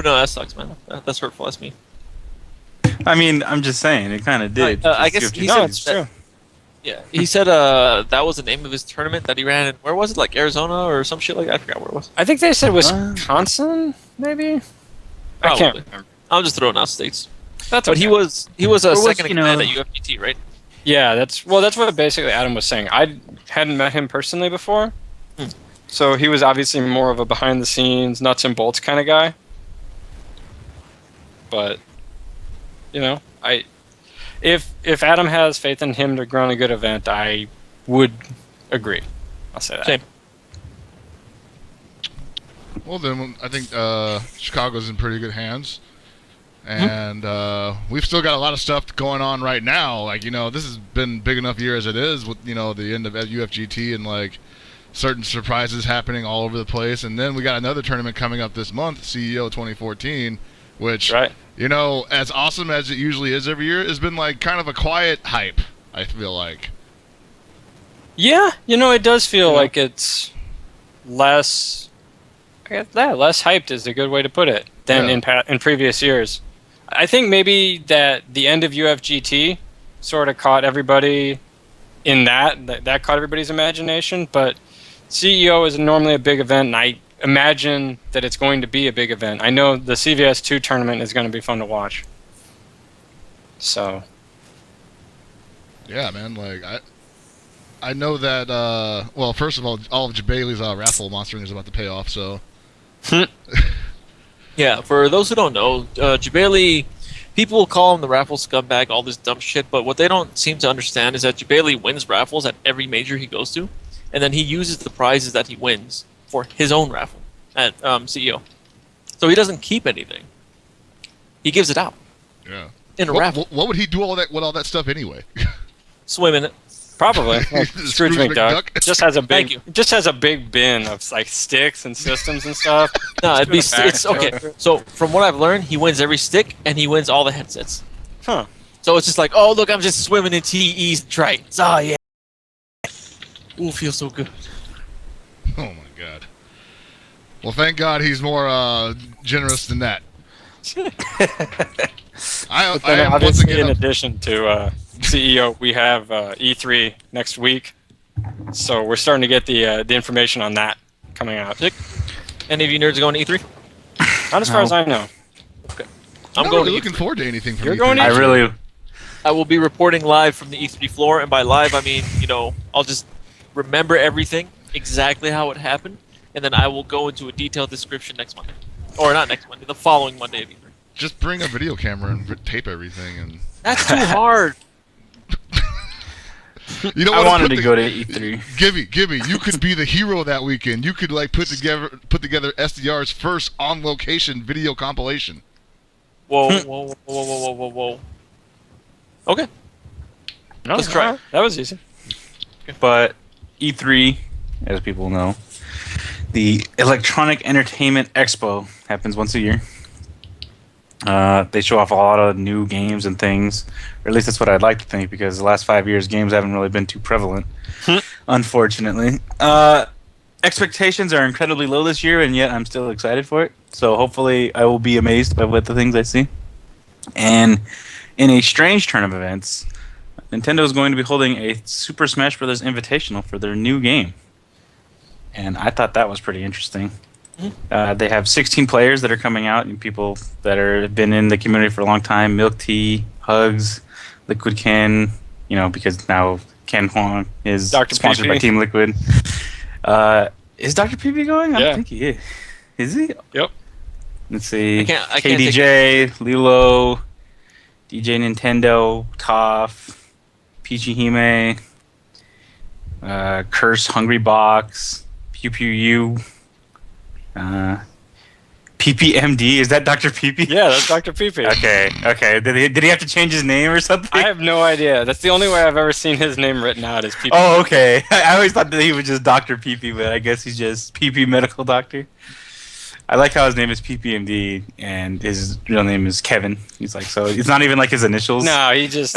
no, that sucks, man. That's hurtful. That's me. I mean, I'm just saying, it kind of did. I guess he No, said it's true. Yeah, he said that was the name of his tournament that he ran in. Where was it? Like Arizona or some shit like that? I forgot where it was. I think they said Wisconsin, maybe? I can't Probably. remember. I'm just throwing out states. That's But okay. he was a second in you know- command at UFGT, right? Yeah, that's what basically Adam was saying. I hadn't met him personally before, so he was obviously more of a behind-the-scenes, nuts and bolts kind of guy. But if Adam has faith in him to run a good event, I would agree. I'll say that. Same. Well, then I think Chicago's in pretty good hands. And we've still got a lot of stuff going on right now. Like, this has been big enough year as it is with, the end of UFGT and, like, certain surprises happening all over the place. And then we got another tournament coming up this month, CEO 2014, which, Right. As awesome as it usually is every year, has been, like, kind of a quiet hype, I feel like. Yeah, it does feel like it's less hyped is a good way to put it than in previous years. I think maybe that the end of UFGT sort of caught everybody in that caught everybody's imagination, but CEO is normally a big event, and I imagine that it's going to be a big event. I know the CVS 2 tournament is going to be fun to watch. So. Yeah, man, like, I know that, well, first of all of Jabali's raffle monstering is about to pay off, so. Yeah, for those who don't know, Jabali, people will call him the raffle scumbag, all this dumb shit, but what they don't seem to understand is that Jabali wins raffles at every major he goes to, and then he uses the prizes that he wins for his own raffle at CEO. So he doesn't keep anything. He gives it out. Yeah. In a raffle. What would he do with all that stuff anyway? Swim in it. Probably. Scrooge McDuck. Just has a Thank big you. just has a big bin of like sticks and systems and stuff. No, it'd be Just in the back. it's okay. So from what I've learned, he wins every stick and he wins all the headsets. Huh. So it's just like, oh look, I'm just swimming in TE's Tritons. Oh yeah. Ooh, feels so good. Oh my god. Well, thank God he's more generous than that. I Then am once obviously, again in addition to CEO, we have E3 next week, so we're starting to get the information on that coming out. Sick. Any of you nerds going to E3? Not as far as I know. I'm not going really to looking E3. forward to anything from You're E3. going to I really. I will be reporting live from the E3 floor, and by live I mean, I'll just remember everything exactly how it happened, and then I will go into a detailed description next Monday, or not next Monday, the following Monday of E3. Just bring a video camera and tape everything, and That's too hard. you know I what? wanted to go to E3. Gibby, you could be the hero that weekend. You could like put together SDR's first on location video compilation. Whoa. Okay. No, Let's try. alright. That was easy. But E3, as people know, the Electronic Entertainment Expo happens once a year. They show off a lot of new games and things, or at least that's what I'd like to think, because the last 5 years games haven't really been too prevalent, unfortunately. Expectations are incredibly low this year, and yet I'm still excited for it. So hopefully I will be amazed by what the things I see. And in a strange turn of events, Nintendo is going to be holding a Super Smash Bros. Invitational for their new game. And I thought that was pretty interesting. They have 16 players that are coming out, and people that have been in the community for a long time. Milk Tea, Hugs, Liquid Ken, because now Ken Huang is Dr. sponsored PP. by Team Liquid. Is Dr. PP going? I Yeah. don't think he is. Is he? Yep. Let's see. I can't take KDJ, Lilo, DJ Nintendo, Toph, Peachy Hime, Curse Hungry Box, Pew Pew U, PPMD. Is that Dr. PP? Yeah, that's Dr. PP. Okay. Did he have to change his name or something? I have no idea. That's the only way I've ever seen his name written out is PP. Oh, okay. I always thought that he was just Dr. PP, but I guess he's just PP Medical Doctor. I like how his name is PPMD and his real name is Kevin. He's like, so it's not even like his initials. No, he just...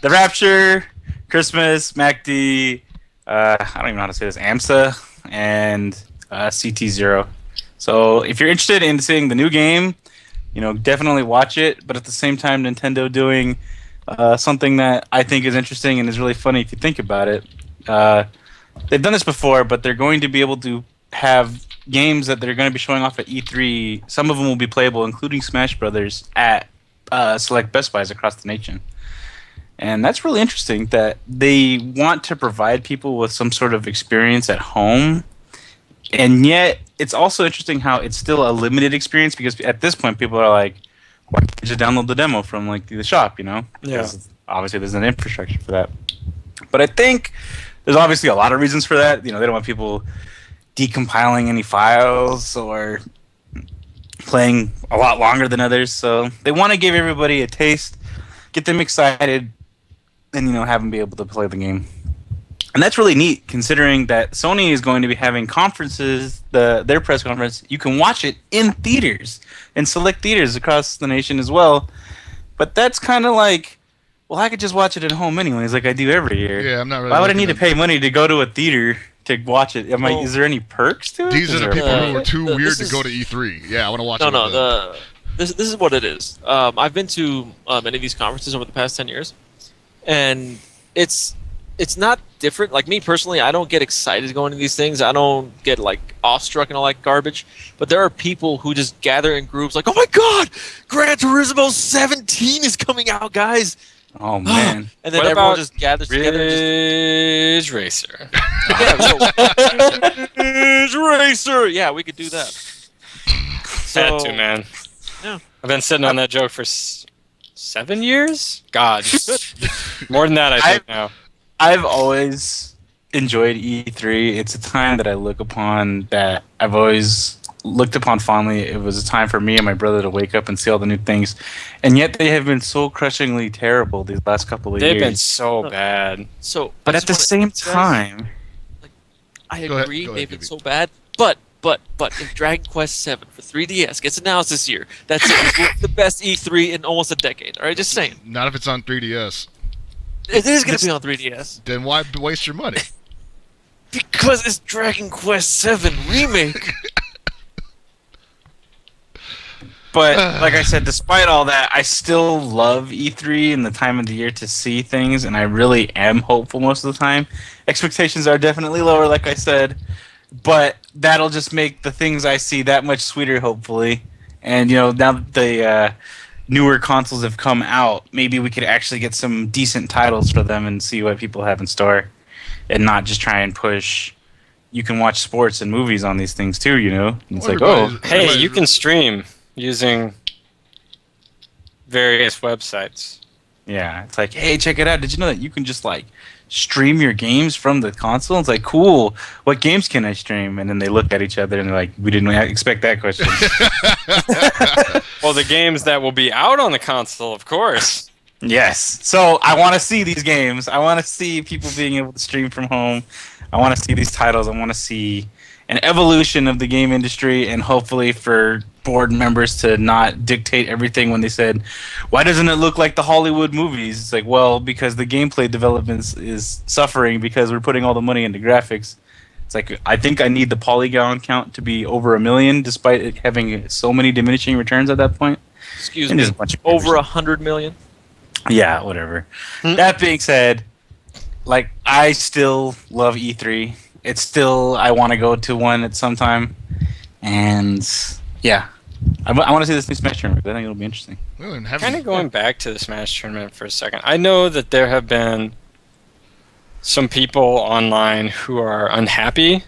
The Rapture, Christmas, MACD, I don't even know how to say this, AMSA, and CT0. So if you're interested in seeing the new game, definitely watch it. But at the same time, Nintendo doing something that I think is interesting and is really funny if you think about it. They've done this before, but they're going to be able to have games that they're going to be showing off at E3. Some of them will be playable, including Smash Brothers, at select Best Buys across the nation. And that's really interesting that they want to provide people with some sort of experience at home. And yet, it's also interesting how it's still a limited experience because at this point, people are like, why can't you just download the demo from the shop, Yeah. Because obviously there's an infrastructure for that. But I think there's obviously a lot of reasons for that. They don't want people decompiling any files or playing a lot longer than others. So they want to give everybody a taste, get them excited, and have them be able to play the game. And that's really neat, considering that Sony is going to be having conferences, their press conference. You can watch it in theaters, in select theaters across the nation as well. But that's kind of like, well, I could just watch it at home anyways, like I do every year. Yeah, I'm not really. Why would I need to pay money to go to a theater to watch it? Is there any perks to it? These are the people who are too weird to is- go to E3. Yeah, I want to watch it. No. This is what it is. I've been to many of these conferences over the past 10 years, and it's not different. Like me personally, I don't get excited going to these things. I don't get awestruck and all that garbage. But there are people who just gather in groups like, "Oh my God, Gran Turismo 17 is coming out, guys!" Oh man! And then What everyone about just gathers together. And Ridge Racer. Ridge Racer. Yeah, we could do that. Had to, man. Yeah. I've been sitting on that joke for 7 years? God. More than that, I think now. I've always enjoyed E3. It's a time that I look upon that I've always looked upon fondly. It was a time for me and my brother to wake up and see all the new things. And yet they have been so crushingly terrible these last couple of years. They've been so bad. So, But I at the just same wanna- time, I Go ahead, agree, go ahead, they've been Gibby. so bad. But if Dragon Quest VII for 3DS gets announced this year, that's the best E3 in almost a decade. All right, just saying. Not if it's on 3DS. It is going to be on 3DS Then why waste your money? because it's Dragon Quest VII remake. but like I said, despite all that, I still love E3 and the time of the year to see things, and I really am hopeful most of the time. Expectations are definitely lower, like I said, but that'll just make the things I see that much sweeter, hopefully. And now that the newer consoles have come out, maybe we could actually get some decent titles for them and see what people have in store, and not just try and push. You can watch sports and movies on these things too, And it's like, oh, Hey, you can stream using various websites. yeah. It's like, hey, check it out. Did you know that you can just stream your games from the console? It's like, cool. What games can I stream? And then they look at each other and they're like, we didn't expect that question. Well, the games that will be out on the console, of course. Yes. So I want to see these games. I want to see people being able to stream from home. I want to see these titles. I want to see an evolution of the game industry, and hopefully for board members to not dictate everything when they said, why doesn't it look like the Hollywood movies? It's like, well, because the gameplay development is suffering because we're putting all the money into graphics. It's like, I think I need the polygon count to be over 1 million, despite it having so many diminishing returns at that point. Excuse And me, there's a bunch of over 100 million. Yeah, whatever. That being said, I still love E3. It's still, I want to go to one at some time. And, yeah. I want to see this new Smash tournament. I think it'll be interesting. Kind of going back to the Smash tournament for a second. I know that there have been some people online who are unhappy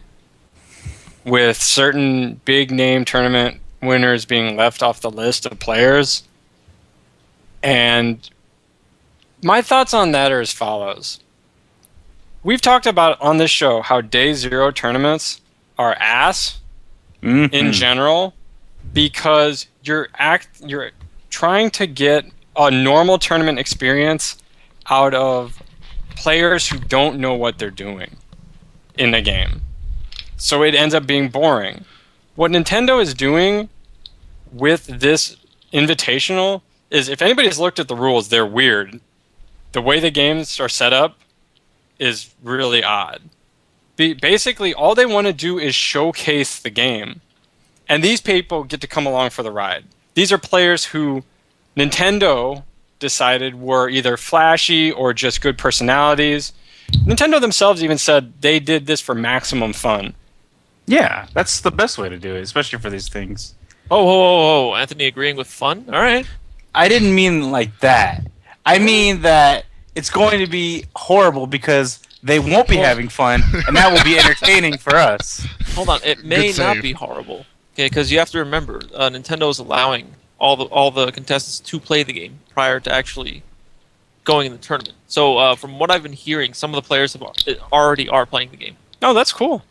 with certain big name tournament winners being left off the list of players. And my thoughts on that are as follows. We've talked about on this show how day zero tournaments are ass in general because you're trying to get a normal tournament experience out of players who don't know what they're doing in the game. So it ends up being boring. What Nintendo is doing with this invitational is, if anybody's looked at the rules, they're weird. The way the games are set up is really odd. Basically, all they want to do is showcase the game. And these people get to come along for the ride. These are players who Nintendo decided were either flashy or just good personalities. Nintendo themselves even said they did this for maximum fun. Yeah, that's the best way to do it, especially for these things. Oh, Anthony agreeing with fun? All right. I didn't mean like that. I mean that it's going to be horrible because they won't be having fun, and that will be entertaining for us. Hold on, it may Good not save. be horrible. Okay, because you have to remember, Nintendo is allowing all the contestants to play the game prior to actually going in the tournament. So from what I've been hearing, some of the players already are playing the game. Oh, that's cool.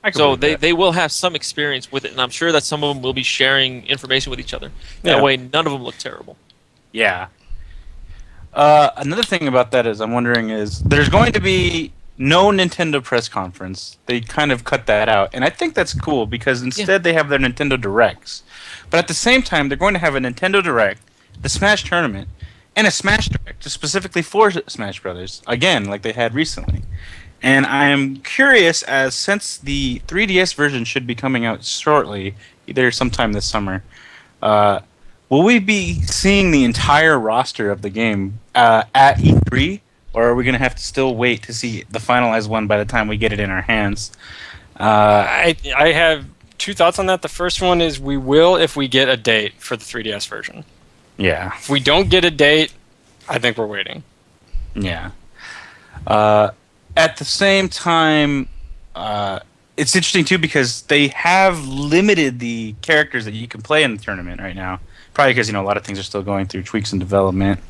I can So believe that. they will have some experience with it, and I'm sure that some of them will be sharing information with each other. That Yeah. way, none of them look terrible. Yeah. Another thing about that is I'm wondering is there's going to be no Nintendo press conference. They kind of cut that out, and I think that's cool because instead they have their Nintendo Directs. But at the same time, they're going to have a Nintendo Direct, the Smash Tournament, and a Smash Direct just specifically for Smash Brothers. Again, like they had recently. And I am curious, as since the 3DS version should be coming out shortly, either sometime this summer, will we be seeing the entire roster of the game at E3, or are we going to have to still wait to see the finalized one by the time we get it in our hands? I have two thoughts on that. The first one is we will if we get a date for the 3DS version. Yeah, If we don't get a date, I think we're waiting. yeah. At the same time, it's interesting too because they have limited the characters that you can play in the tournament right now. Probably because a lot of things are still going through tweaks and development.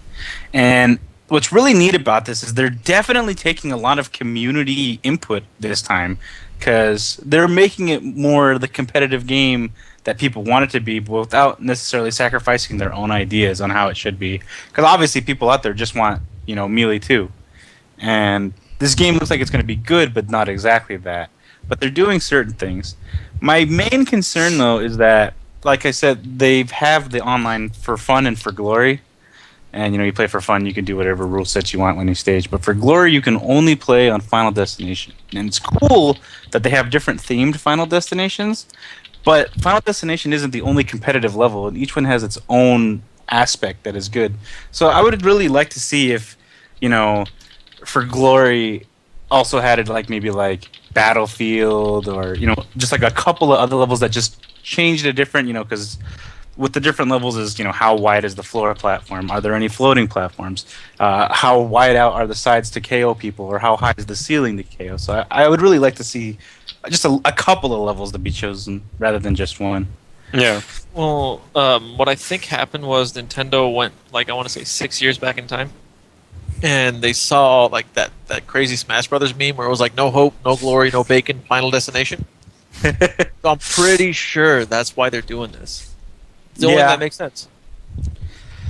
And what's really neat about this is they're definitely taking a lot of community input this time because they're making it more the competitive game that people want it to be, but without necessarily sacrificing their own ideas on how it should be. Because obviously people out there just want Melee too, and this game looks like it's going to be good, but not exactly that. But they're doing certain things. My main concern, though, is that, like I said, they have the online for fun and for glory. And, you play for fun, you can do whatever rule sets you want when you stage. But for glory, you can only play on Final Destination. And it's cool that they have different themed Final Destinations. But Final Destination isn't the only competitive level, and each one has its own aspect that is good. So I would really like to see if, for glory also had it maybe Battlefield or just a couple of other levels that just changed it different, because with the different levels is how wide is the floor platform, are there any floating platforms, how wide out are the sides to KO people, or how high is the ceiling to KO. So I would really like to see just a couple of levels to be chosen rather than just one. Yeah. Well, what I think happened was Nintendo went, I want to say 6 years back in time, and they saw that crazy Smash Brothers meme where it was no hope, no glory, no bacon, Final Destination. So I'm pretty sure that's why they're doing this. It's the only thing that makes sense.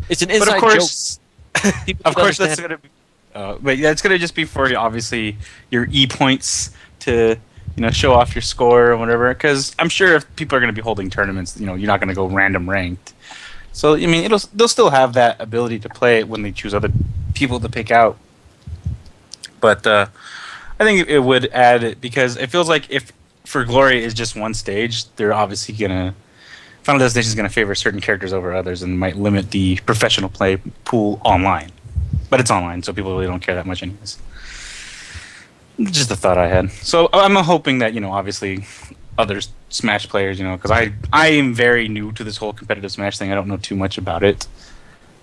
It's an inside But of course, joke. People of don't course, that's understand. gonna be. But yeah, it's gonna just be for obviously your points to show off your score or whatever. Because I'm sure if people are gonna be holding tournaments, you're not gonna go random ranked. So I mean, they'll still have that ability to play it when they choose other people to pick out. But I think it would add it because it feels like if for glory is just one stage, they're obviously gonna. Final Destination is going to favor certain characters over others and might limit the professional play pool online. But it's online, so people really don't care that much anyways. Just a thought I had. So I'm hoping that, obviously other Smash players, because I am very new to this whole competitive Smash thing. I don't know too much about it.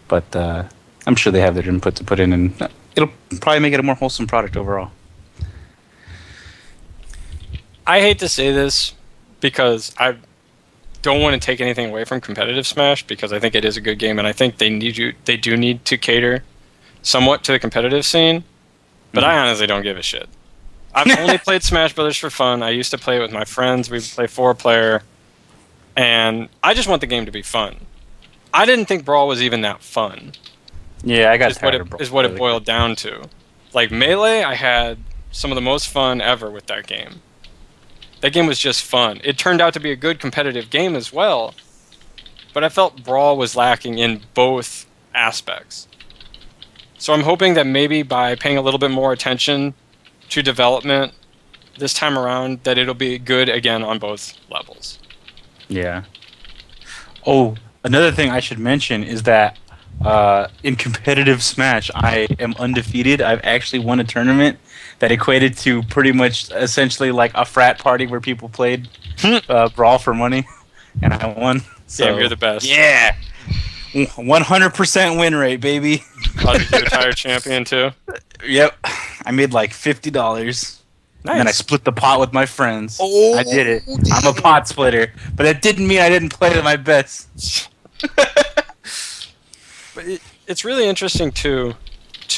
But I'm sure they have their input to put in, and it'll probably make it a more wholesome product overall. I hate to say this because I don't want to take anything away from competitive Smash because I think it is a good game and I think they do need to cater somewhat to the competitive scene, but I honestly don't give a shit. I've only played Smash Brothers for fun. I used to play it with my friends. We play 4-player, and I just want the game to be fun. I didn't think Brawl was even that fun. Yeah, I got tired of Brawl. Is what it boiled down to. Melee, I had some of the most fun ever with that game. That game was just fun. It turned out to be a good competitive game as well, but I felt Brawl was lacking in both aspects. So I'm hoping that maybe by paying a little bit more attention to development this time around, that it'll be good again on both levels. Yeah. Oh, another thing I should mention is that in competitive Smash, I am undefeated. I've actually won a tournament that equated to pretty much essentially like a frat party where people played Brawl for money, and I won. So, Damn, you're the best. Yeah. 100% win rate, baby. Oh, did you retire champion too? Yep. I made like $50. Nice. And then I split the pot with my friends. Oh, I did it. I'm a pot splitter. But that didn't mean I didn't play to my best. But it's really interesting to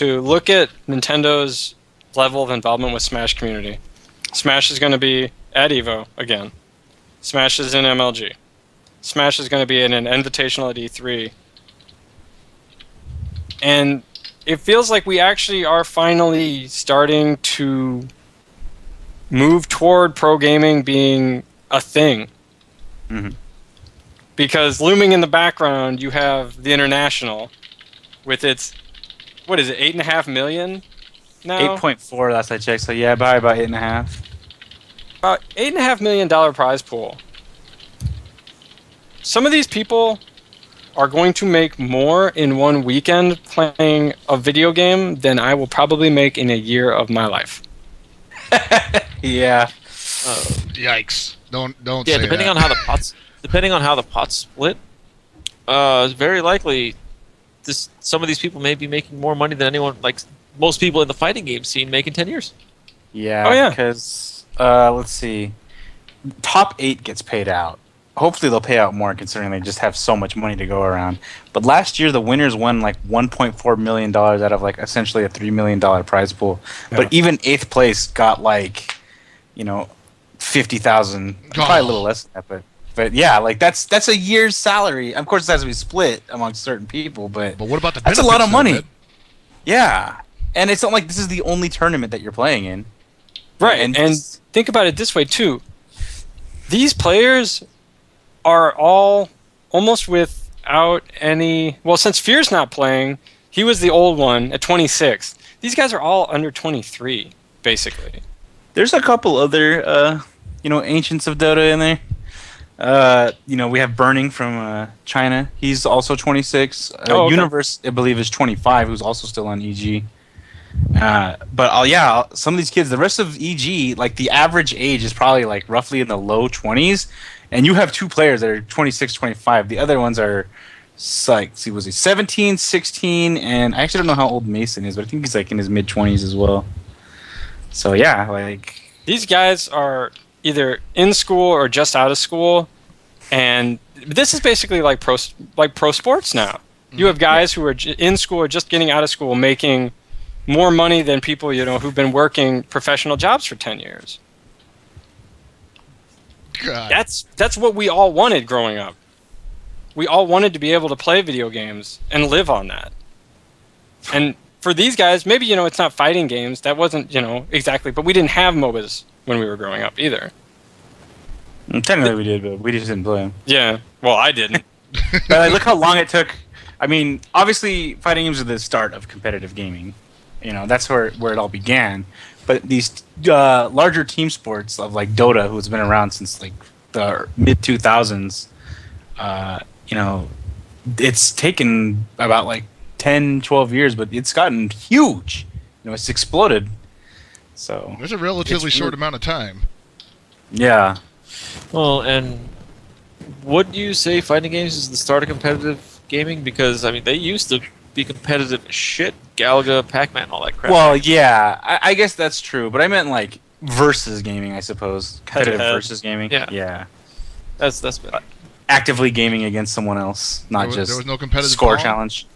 look at Nintendo's level of involvement with Smash community. Smash is going to be at EVO again. Smash is in MLG. Smash is going to be in an invitational at E3. And it feels like we actually are finally starting to move toward pro gaming being a thing. Mm-hmm. Because looming in the background, you have the International with its, what is it, 8.5 million now? 8.4 last I checked. So yeah, probably about 8.5. About $8.5 million prize pool. Some of these people are going to make more in one weekend playing a video game than I will probably make in a year of my life. Yeah. Yikes! Don't Yeah, say depending that. on how the pots split, it's very likely some of these people may be making more money than anyone, like most people in the fighting game scene, make in 10 years. Yeah. Oh, yeah. Because let's see, top 8 gets paid out. Hopefully they'll pay out more considering they just have so much money to go around. But last year the winners won like $1.4 million out of like essentially a $3 million prize pool. Yeah. But even 8th place got like, 50,000, probably a little less than that, but yeah, like that's a year's salary. Of course, it has to be split amongst certain people, but But what about the that's a lot of benefits, money. though, Ed? Yeah, and it's not like this is the only tournament that you're playing in, Right, And and think about it this way too. These players are all almost without any... Well, since Fear's not playing, he was the old one at 26. These guys are all under 23, basically. there's a couple other ancients of Dota in there. We have Burning from China. He's also 26. Oh, okay. Universe, I believe, is 25, who's also still on EG. But some of these kids, the rest of EG, like the average age is probably like roughly in the low 20s. And you have 2 players that are 26, 25. The other ones are, was he 17, 16, and I actually don't know how old Mason is, but I think he's like in his mid-20s as well. So yeah, like... These guys are either in school or just out of school, and this is basically like pro sports now. You have guys who are in school or just getting out of school making more money than people who've been working professional jobs for 10 years. God. That's what we all wanted growing up. We all wanted to be able to play video games and live on that. And for these guys, maybe it's not fighting games. That wasn't exactly, but we didn't have MOBAs when we were growing up either. Technically we did, but we just didn't play them. Yeah, well, I didn't. But look how long it took. I mean, obviously, fighting games are the start of competitive gaming. That's where it all began. But these larger team sports of like Dota, who's been around since like the mid 2000s, it's taken about like 10, 12 years, but it's gotten huge. It's exploded. So There's a relatively short amount of time. yeah. Well, and would you say fighting games is the start of competitive gaming? Because I mean, they used to be competitive as shit. Galaga, Pac-Man, all that crap. Well, yeah, I guess that's true, but I meant like versus gaming, I suppose. Competitive Head-to-head. versus gaming. Yeah. Yeah. that's better. Actively gaming against someone else, not There just was no competitive score Pong? challenge.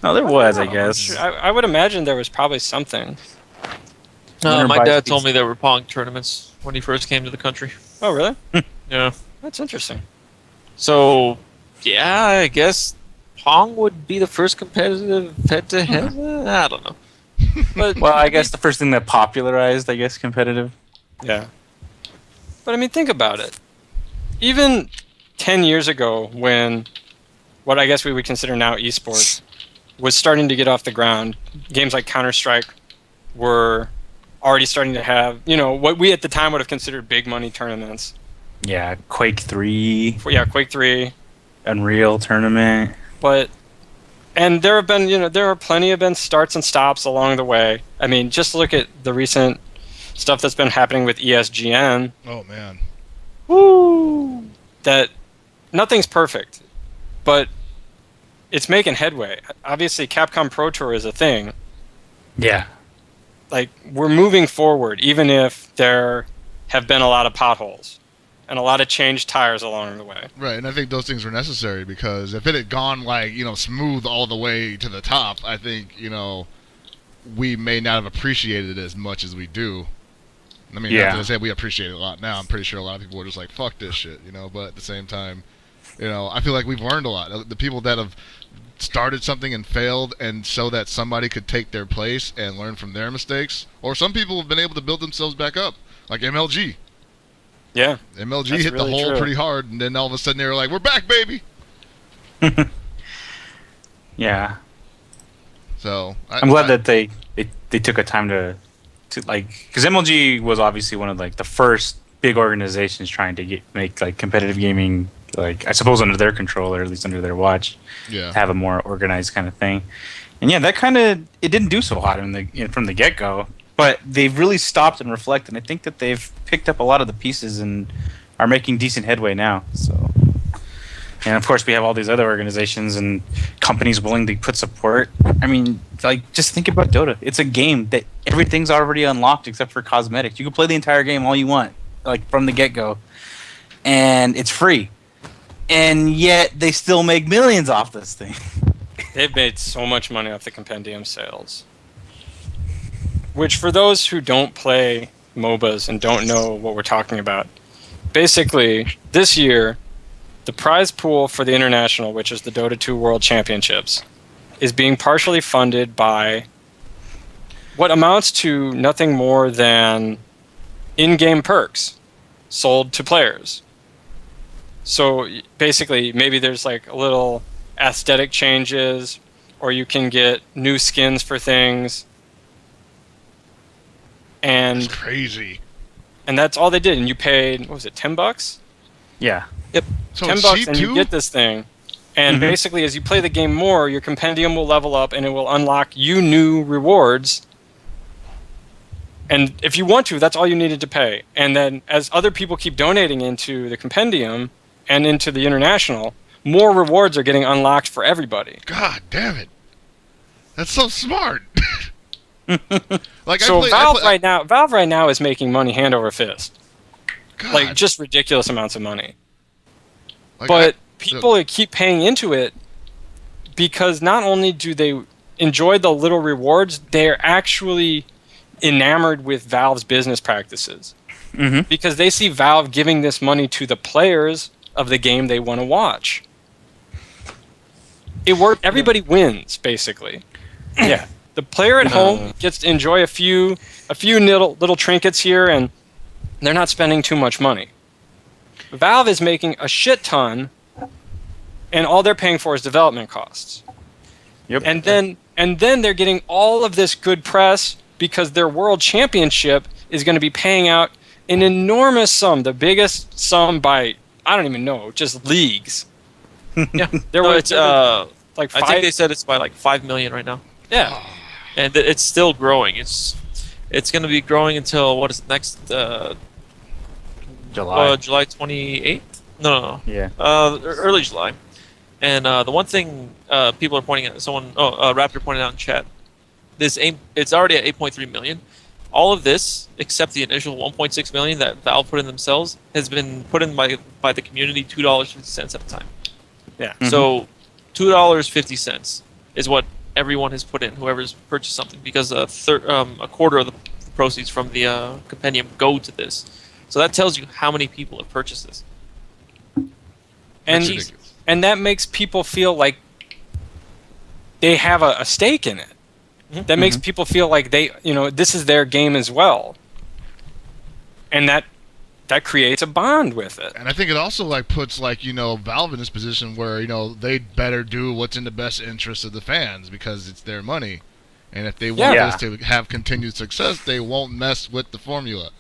No, there was, I guess. I would imagine there was probably something. Winner My buys dad told pizza. me there were Pong tournaments when he first came to the country. Oh, really? Yeah. That's interesting. So, yeah, I guess Pong would be the first competitive head-to-head. I don't know. But Well, I guess the first thing that popularized, competitive. yeah. But I mean, think about it. Even 10 years ago, when what I guess we would consider now esports was starting to get off the ground, games like Counter-Strike were already starting to have, what we at the time would have considered big money tournaments. Yeah, Quake 3, Yeah, Quake 3. Unreal Tournament. And there have been, there are plenty of been starts and stops along the way. I mean, just look at the recent stuff that's been happening with ESGN. Oh man. Woo! That nothing's perfect, but it's making headway. Obviously, Capcom Pro Tour is a thing. Yeah. Like, we're moving forward, even if there have been a lot of potholes and a lot of changed tires along the way. Right, and I think those things were necessary because if it had gone like, smooth all the way to the top, I think, we may not have appreciated it as much as we do. I mean, Yeah. not to say we appreciate it a lot now. I'm pretty sure a lot of people were just like, fuck this shit, but at the same time, I feel like we've learned a lot. The people that have started something and failed and so that somebody could take their place and learn from their mistakes, or some people have been able to build themselves back up, like MLG. Yeah. MLG That's hit really the hole true. pretty hard, and then all of a sudden they were like, we're back, baby! Yeah. So I'm glad that they took a time to because MLG was obviously one of the first big organizations trying to make competitive gaming I suppose under their control, or at least under their watch, Yeah. have a more organized kind of thing. And yeah, that kind of it didn't do so hot from the get go, but they've really stopped and reflected. And I think that they've picked up a lot of the pieces and are making decent headway now. So. And of course, we have all these other organizations and companies willing to put support. I mean, just think about Dota. It's a game that everything's already unlocked except for cosmetics. You can play the entire game all you want, from the get-go, and it's free. And yet, they still make millions off this thing. They've made so much money off the compendium sales. Which, for those who don't play MOBAs and don't know what we're talking about, basically, this year, the prize pool for the International, which is the Dota 2 World Championships, is being partially funded by what amounts to nothing more than in-game perks sold to players. So basically, maybe there's a little aesthetic changes, or you can get new skins for things. And That's crazy. And that's all they did. And you paid, what was it, $10? Yeah. Yep. So $10 it's cheap and too? you get this thing. And basically, as you play the game more, your compendium will level up and it will unlock you new rewards. And if you want to, that's all you needed to pay. And then as other people keep donating into the compendium and into the International, more rewards are getting unlocked for everybody. God damn it. That's so smart. So Valve right now is making money hand over fist. God. Just ridiculous amounts of money. Like, But people keep paying into it because not only do they enjoy the little rewards, they're actually enamored with Valve's business practices. Mm-hmm. Because they see Valve giving this money to the players of the game they want to watch. It worked. Everybody wins, basically. Yeah. The player at home gets to enjoy a few little trinkets here, and they're not spending too much money. Valve is making a shit ton, and all they're paying for is development costs. Yep. And then they're getting all of this good press because their world championship is going to be paying out an enormous sum, the biggest sum by, I don't even know, just leagues. Yeah. It's I like think they said it's by $5 million right now, yeah. and it's still growing. It's going to be growing until what is it, next July. July 28th? No. Yeah. Early July. And the one thing people are pointing at, Raptor pointed out in chat, it's already at 8.3 million. All of this, except the initial 1.6 million that Valve put in themselves, has been put in by the community $2.50 at a time. Yeah. Mhm. So $2.50 is what everyone has put in, whoever's purchased something, because a quarter of the proceeds from the compendium go to this. So that tells you how many people have purchased this. And ridiculous. and that makes people feel like they have a stake in it. Mhm. That makes people feel like this is their game as well. And that creates a bond with it. And I think it also puts Valve in this position where they better do what's in the best interest of the fans because it's their money, and if they want Yeah. this to have continued success, they won't mess with the formula.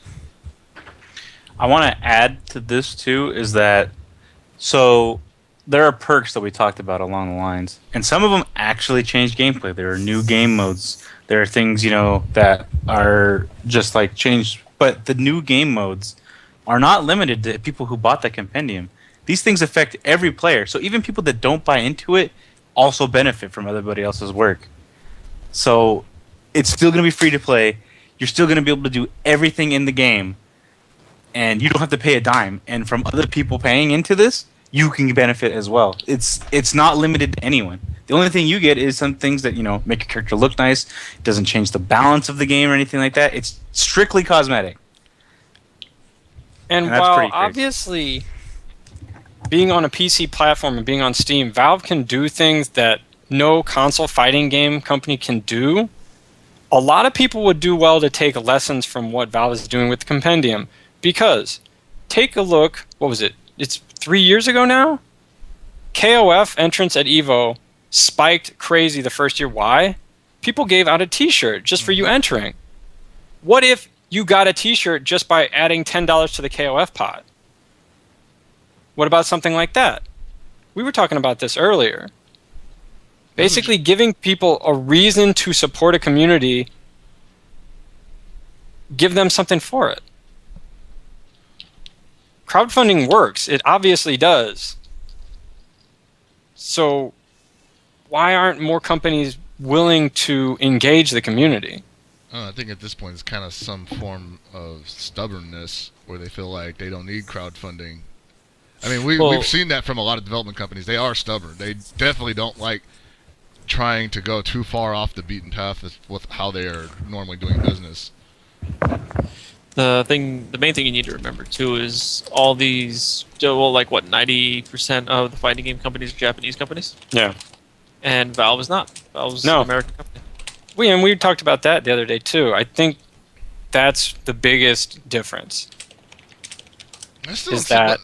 I want to add to this too is that so there are perks that we talked about along the lines, and some of them actually change gameplay. There are new game modes. There are things that are just like changed, but the new game modes are not limited to people who bought the compendium. These things affect every player, so even people that don't buy into it also benefit from everybody else's work. So it's still going to be free to play. You're still going to be able to do everything in the game, and you don't have to pay a dime. And from other people paying into this, you can benefit as well. It's not limited to anyone. The only thing you get is some things that make your character look nice. It doesn't change the balance of the game or anything like that. It's strictly cosmetic. And that's while pretty crazy. obviously being on a PC platform and being on Steam, Valve can do things that no console fighting game company can do. A lot of people would do well to take lessons from what Valve is doing with the compendium, because take a look. What was it? It's 3 years ago now. KOF entrance at EVO spiked crazy the first year. Why? People gave out a T-shirt just for you entering. What if you got a T-shirt just by adding $10 to the KOF pot? What about something like that? We were talking about this earlier. Basically giving people a reason to support a community, give them something for it. Crowdfunding works. It obviously does. So why aren't more companies willing to engage the community? I think at this point it's kind of some form of stubbornness where they feel like they don't need crowdfunding. I mean, we've seen that from a lot of development companies. They are stubborn. They definitely don't like trying to go too far off the beaten path with how they are normally doing business. The main thing you need to remember too is all these, 90% of the fighting game companies are Japanese companies, Yeah. and Valve is not. Valve's No. an American company. We talked about that the other day too. I think that's the biggest difference. I still Is see that?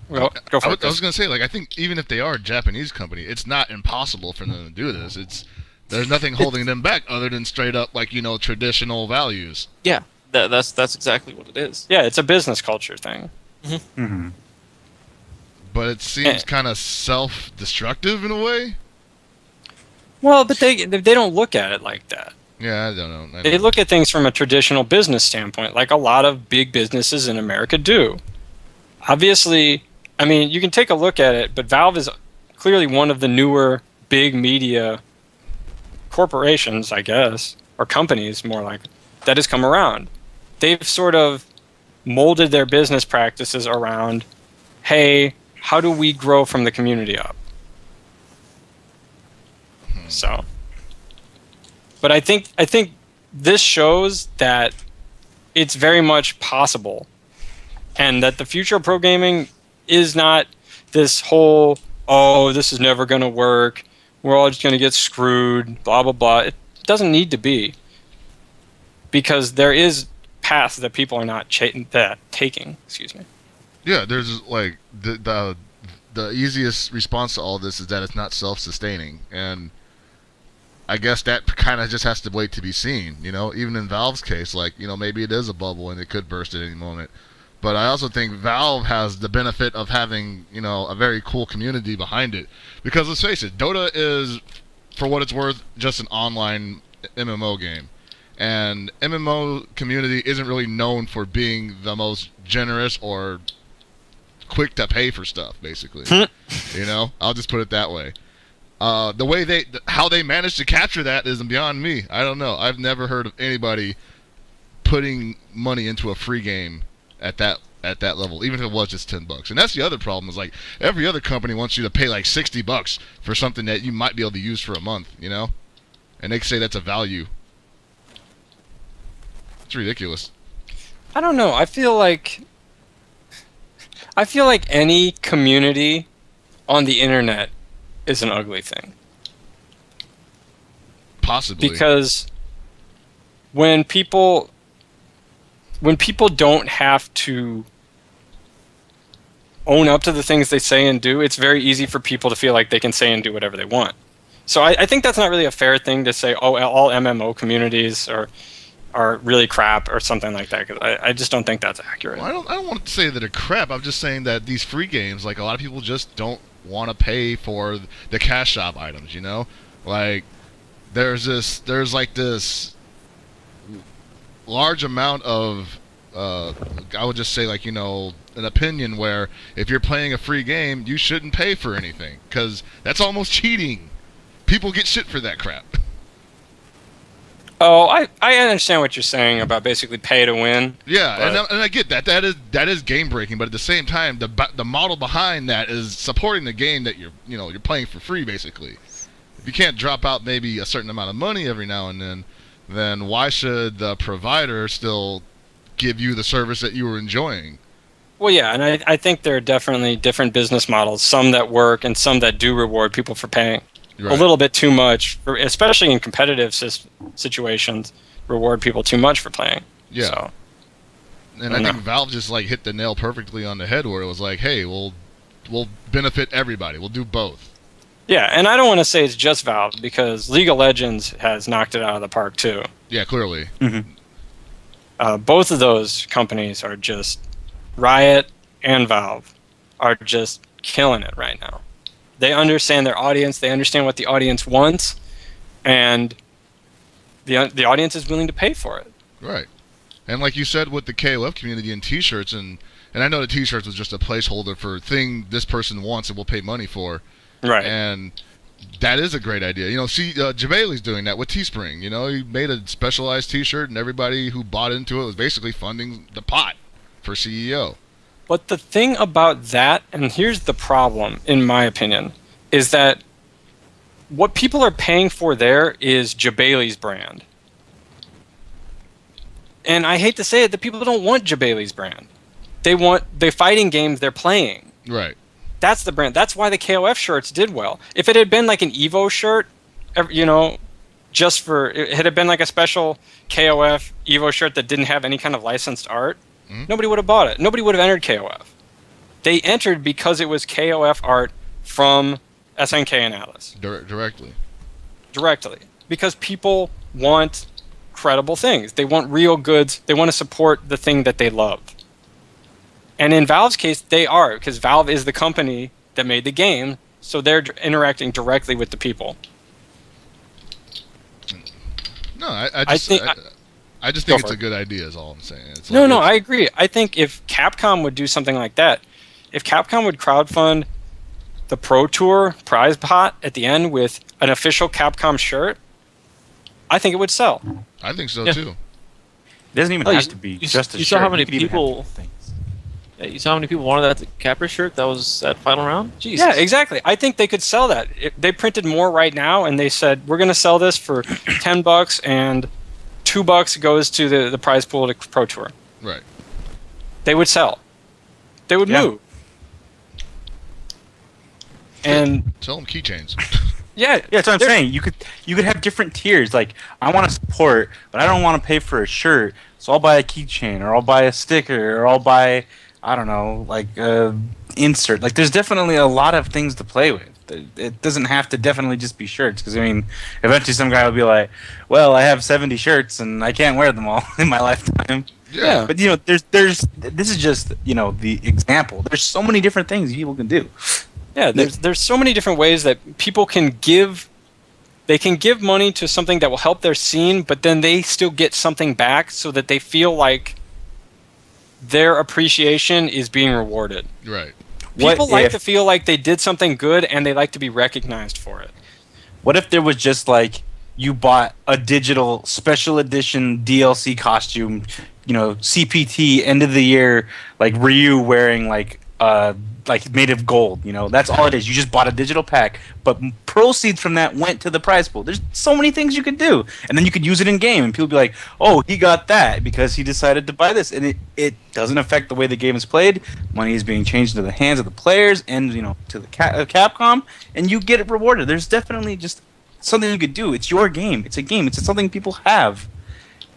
Well, go for I it. was going to say, I think even if they are a Japanese company, it's not impossible for them to do this. There's nothing holding them back other than straight up, traditional values. Yeah, that's exactly what it is. Yeah, it's a business culture thing. Mm-hmm. But it seems kind of self-destructive in a way. Well, but they don't look at it like that. Yeah, I don't know. They look at things from a traditional business standpoint, like a lot of big businesses in America do. Obviously, I mean, you can take a look at it, but Valve is clearly one of the newer big media corporations, I guess, or companies more like, that has come around. They've sort of molded their business practices around, hey, how do we grow from the community up? So, but I think this shows that it's very much possible, and that the future of pro gaming is not this whole, oh, this is never going to work, we're all just going to get screwed, blah, blah, blah. It doesn't need to be, because there is paths that people are not taking. Excuse me. Yeah, there's the easiest response to all this is that it's not self-sustaining, and I guess that kind of just has to wait to be seen. Even in Valve's case, maybe it is a bubble and it could burst at any moment. But I also think Valve has the benefit of having, a very cool community behind it. Because let's face it, Dota is, for what it's worth, just an online MMO game. And MMO community isn't really known for being the most generous or quick to pay for stuff, basically. I'll just put it that way. The way how they managed to capture that is beyond me. I don't know. I've never heard of anybody putting money into a free game at that level, even if it was just $10. And that's the other problem is every other company wants you to pay $60 for something that you might be able to use for a month, and they say that's a value. It's ridiculous. I don't know. I feel like any community on the internet is an ugly thing. Possibly. Because when people don't have to own up to the things they say and do, it's very easy for people to feel like they can say and do whatever they want. So I think that's not really a fair thing to say, oh, all MMO communities are are really crap or something like that. Because I just don't think that's accurate. Well, I don't want to say that they're crap. I'm just saying that these free games, like a lot of people just don't want to pay for the cash shop items. You know, like there's like this large amount of I would just say, like, you know, an opinion where if you're playing a free game, you shouldn't pay for anything because that's almost cheating. People get shit for that crap. Oh, I understand what you're saying about basically pay to win. Yeah, and I get that. That is game breaking, but at the same time, the model behind that is supporting the game that you're playing for free, basically. If you can't drop out maybe a certain amount of money every now and then why should the provider still give you the service that you were enjoying? Well, yeah, and I think there are definitely different business models, some that work and some that do reward people for paying. Right. A little bit too much, especially in competitive situations, reward people too much for playing. Yeah. So, and I think Valve just like hit the nail perfectly on the head where it was like, hey, we'll benefit everybody. We'll do both. Yeah, and I don't want to say it's just Valve because League of Legends has knocked it out of the park too. Yeah, clearly. Mm-hmm. Both of those companies are just Riot and Valve are just killing it right now. They understand their audience. They understand what the audience wants, and the audience is willing to pay for it. Right. And like you said with the KOF community and T-shirts, and I know the T-shirts was just a placeholder for thing this person wants and will pay money for. Right. And that is a great idea. You know, see, Jabali's doing that with Teespring. You know, he made a specialized T-shirt, and everybody who bought into it was basically funding the pot for CEO. But the thing about that, and here's the problem, in my opinion, is that what people are paying for there is Jabali's brand. And I hate to say it, the people don't want Jabali's brand. They want the fighting games they're playing. Right. That's the brand. That's why the KOF shirts did well. If it had been like an Evo shirt, you know, it had been like a special KOF Evo shirt that didn't have any kind of licensed art, nobody would have bought it. Nobody would have entered KOF. They entered because it was KOF art from SNK and Atlas. Directly. Because people want credible things. They want real goods. They want to support the thing that they love. And in Valve's case, they are, because Valve is the company that made the game, so they're interacting directly with the people. No, I just think it's a good idea is all I'm saying. It's I agree. I think if Capcom would do something like that, if Capcom would crowdfund the Pro Tour prize pot at the end with an official Capcom shirt, I think it would sell. I think so too. It doesn't even have to be just a shirt. You saw how many people... Yeah, you saw how many people wanted that Capra shirt that was at final round? Jesus. Yeah, exactly. I think they could sell that. They printed more right now, and they said, we're going to sell this for $10, and $2 goes to the prize pool to Pro Tour. Right. They would sell. They would move. And sell them keychains. Yeah, that's what I'm saying. You could have different tiers. Like, I want to support, but I don't want to pay for a shirt, so I'll buy a keychain, or I'll buy a sticker, or I'll buy, I don't know, like insert. Like, there's definitely a lot of things to play with. It doesn't have to definitely just be shirts, because I mean, eventually some guy will be like, "Well, I have 70 shirts and I can't wear them all in my lifetime." Yeah. But you know, this is just, you know, the example. There's so many different things people can do. Yeah, there's so many different ways that people can give. They can give money to something that will help their scene, but then they still get something back, so that they feel like their appreciation is being rewarded. Right. People like to feel like they did something good, and they like to be recognized for it. What if there was just like, you bought a digital special edition DLC costume, you know, CPT end of the year, like Ryu wearing like made of gold, you know, that's all it is. You just bought a digital pack, but proceeds from that went to the prize pool. There's so many things you could do, and then you could use it in game, and people be like, "Oh, he got that because he decided to buy this," and it doesn't affect the way the game is played. Money is being changed into the hands of the players, and you know, to the Capcom, and you get it rewarded. There's definitely just something you could do. It's your game. It's a game. It's something people have.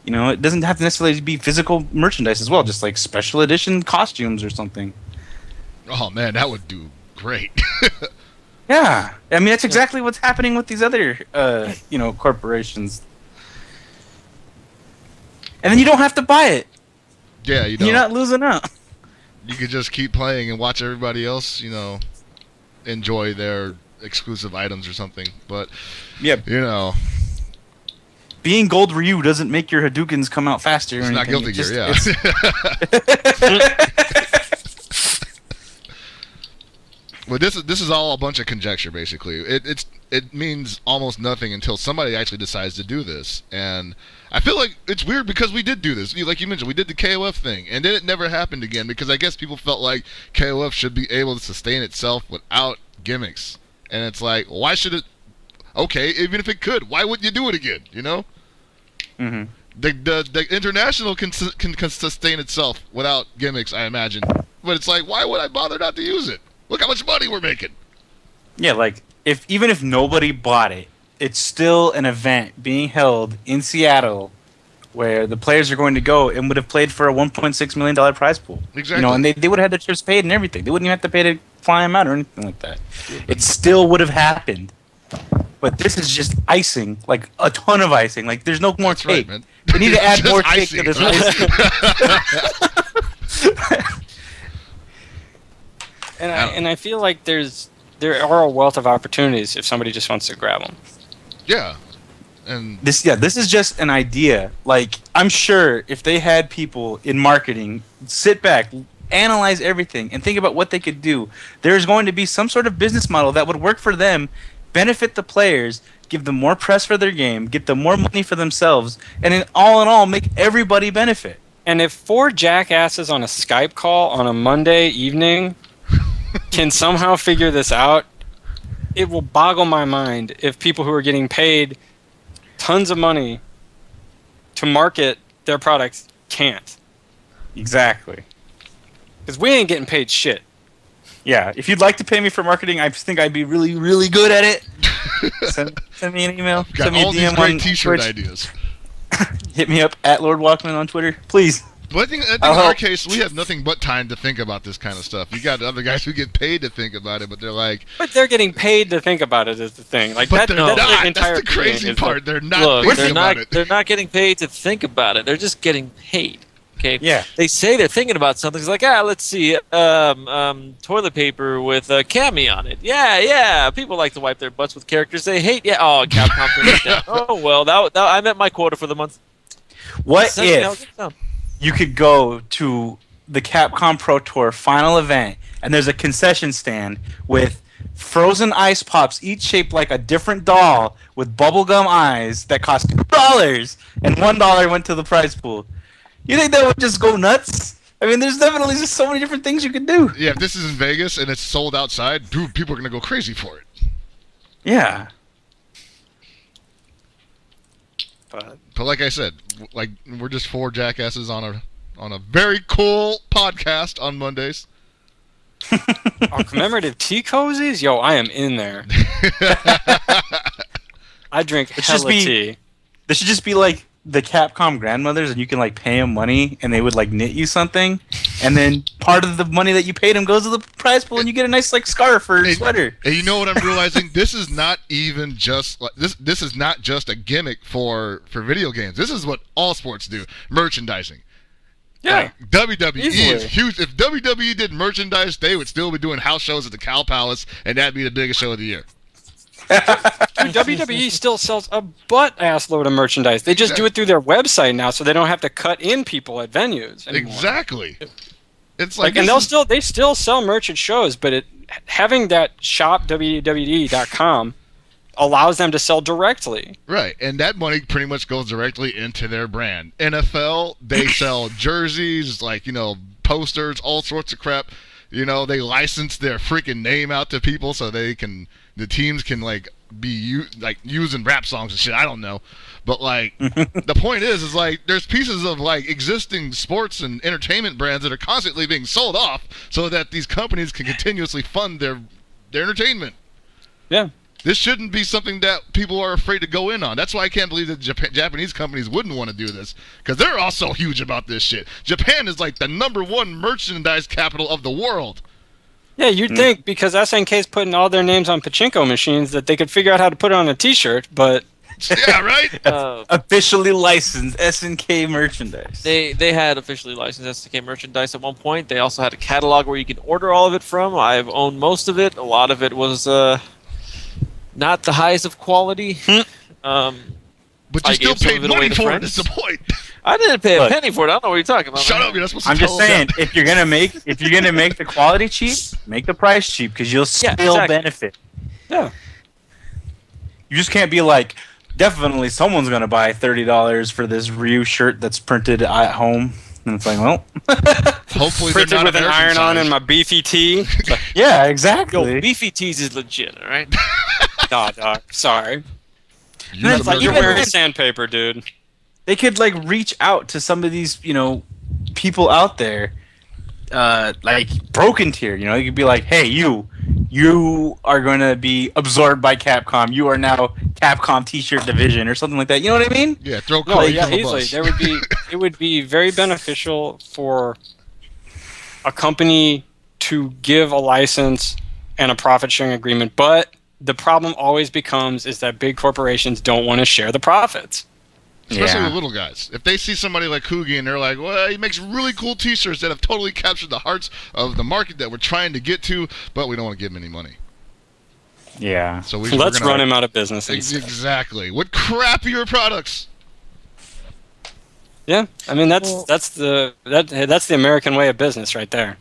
You know, it doesn't have to necessarily be physical merchandise as well. Just like special edition costumes or something. Oh man, that would do great. Yeah, I mean, that's exactly what's happening with these other, you know, corporations. and then you don't have to buy it. Yeah, you don't. You're not losing out. You could just keep playing and watch everybody else, enjoy their exclusive items or something. But, being Gold Ryu doesn't make your Hadoukens come out faster. It's not Guilty Gear, yeah. Well, this is all a bunch of conjecture, basically. It means almost nothing until somebody actually decides to do this. And I feel like it's weird because we did do this. Like you mentioned, we did the KOF thing, and then it never happened again because I guess people felt like KOF should be able to sustain itself without gimmicks. And it's like, why should it? Okay, even if it could, why wouldn't you do it again? Mm-hmm. The international can sustain itself without gimmicks, I imagine. But it's like, why would I bother not to use it? Look how much money we're making. Yeah, like even if nobody bought it, it's still an event being held in Seattle where the players are going to go and would have played for a $1.6 million prize pool. Exactly. And they would have had their trips paid and everything. They wouldn't even have to pay to fly them out or anything like that. It still would have happened. But this is just icing, like a ton of icing. Like there's no more cake. Right, man. They need to add more cake icing. to this icing. And I feel like there are a wealth of opportunities if somebody just wants to grab them. Yeah. And This is just an idea. Like I'm sure if they had people in marketing sit back, analyze everything, and think about what they could do, there's going to be some sort of business model that would work for them, benefit the players, give them more press for their game, get them more money for themselves, and in all, make everybody benefit. And if 4 jackasses on a Skype call on a Monday evening can somehow figure this out, it will boggle my mind if people who are getting paid tons of money to market their products can't. Exactly. Because we ain't getting paid shit. Yeah, if you'd like to pay me for marketing, I think I'd be really, really good at it. Send me an email. got Send me all a these DM great on T-shirt Twitch. ideas. Hit me up at Lord Walkman on Twitter, please. But I think in our case, we have nothing but time to think about this kind of stuff. You got other guys who get paid to think about it, but they're like... But they're getting paid to think about it is the thing. Like But that, they're that's not. the entire That's the crazy thing, part. They're not Look, thinking about it. they're not getting paid to think about it. They're just getting paid. Okay. Yeah. They say they're thinking about something. It's like, let's see, toilet paper with a cami on it. Yeah. People like to wipe their butts with characters they hate. Yeah. Oh, Capcom turned it down. Oh well, that I met my quota for the month. What if you could go to the Capcom Pro Tour final event and there's a concession stand with frozen ice pops, each shaped like a different doll with bubblegum eyes that cost $2 and $1 went to the prize pool? You think that would just go nuts? I mean, there's definitely just so many different things you could do. Yeah, if this is in Vegas and it's sold outside, dude, people are going to go crazy for it. Yeah. But like I said, like we're just 4 jackasses on a very cool podcast on Mondays. Oh, commemorative tea cozies? Yo, I am in there. I drink hella tea. There should just be like the Capcom grandmothers, and you can like pay them money, and they would like knit you something, and then part of the money that you paid them goes to the prize pool, and you get a nice like scarf or sweater. And you know what I'm realizing? This is not even just like this is not just a gimmick for video games. This is what all sports do: merchandising. Yeah, like, WWE easily. is huge. If WWE did merchandise, they would still be doing house shows at the Cow Palace, and that'd be the biggest show of the year. Dude, WWE still sells a butt-ass load of merchandise. They just do it through their website now, so they don't have to cut in people at venues anymore. Exactly. It's like and they still sell merch at shows, but having that shop www.com allows them to sell directly. Right, and that money pretty much goes directly into their brand. NFL, they sell jerseys, like, posters, all sorts of crap. They license their freaking name out to people so the teams can like be using rap songs and shit. I don't know, but like the point is like there's pieces of like existing sports and entertainment brands that are constantly being sold off so that these companies can continuously fund their entertainment. Yeah. This shouldn't be something that people are afraid to go in on. That's why I can't believe that Japanese companies wouldn't want to do this, because they're also huge about this shit. Japan is like the #1 merchandise capital of the world. Yeah, you'd think because SNK's putting all their names on pachinko machines that they could figure out how to put it on a T-shirt, but Yeah, right. Officially licensed SNK merchandise. They had officially licensed SDK merchandise at one point. They also had a catalog where you can order all of it from. I've owned most of it. A lot of it was not the highest of quality. But you I still gave some paid of it away money to for it. friends. That's the point. I didn't pay a Look. penny for it. I don't know what you're talking about. Shut man. up! You're not supposed to I'm tell just us saying, that. if you're gonna make the quality cheap, make the price cheap because you'll still exactly. benefit. Yeah. You just can't be like, definitely someone's gonna buy $30 for this Ryu shirt that's printed at home, and it's like, well, Hopefully they're Printed not with an American iron-on size. and my beefy tee. yeah, exactly. Yo, Beefy Tees is legit, all right? Nah, dog. Sorry. You Man, use it's like, You're American wearing even- sandpaper, dude. They could like reach out to some of these, people out there, like Broken Tier. You could be like, hey, you are going to be absorbed by Capcom. You are now Capcom T-shirt division or something like that. You know what I mean? Yeah, throw No, Cody yeah, from a easily. bus. It would be very beneficial for a company to give a license and a profit sharing agreement, but the problem always becomes is that big corporations don't want to share the profits. Especially Yeah. the little guys. If they see somebody like Hugi and they're like, well, he makes really cool t-shirts that have totally captured the hearts of the market that we're trying to get to, but we don't want to give him any money. Yeah. So we're Let's gonna- run him out of business. Exactly. What crappier products? Yeah, I mean that's Well- that's the American way of business right there.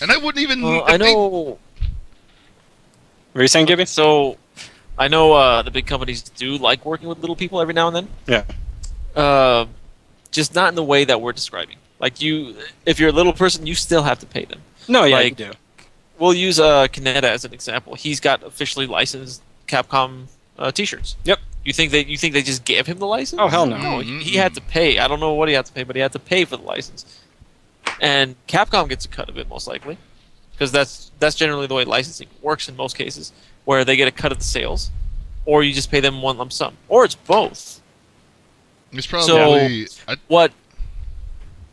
And I wouldn't even... Well, if I they- know. What were you saying, Gibby? So, I know the big companies do like working with little people every now and then. Yeah. Just not in the way that we're describing. Like if you're a little person, you still have to pay them. No, yeah, Like- you do. We'll use Kaneda as an example. He's got officially licensed Capcom T-shirts. Yep. You think they just gave him the license? Oh, hell no. No, he had to pay. I don't know what he had to pay, but he had to pay for the license. And Capcom gets a cut of it most likely, because that's generally the way licensing works in most cases, where they get a cut of the sales, or you just pay them one lump sum, or it's both. It's probably...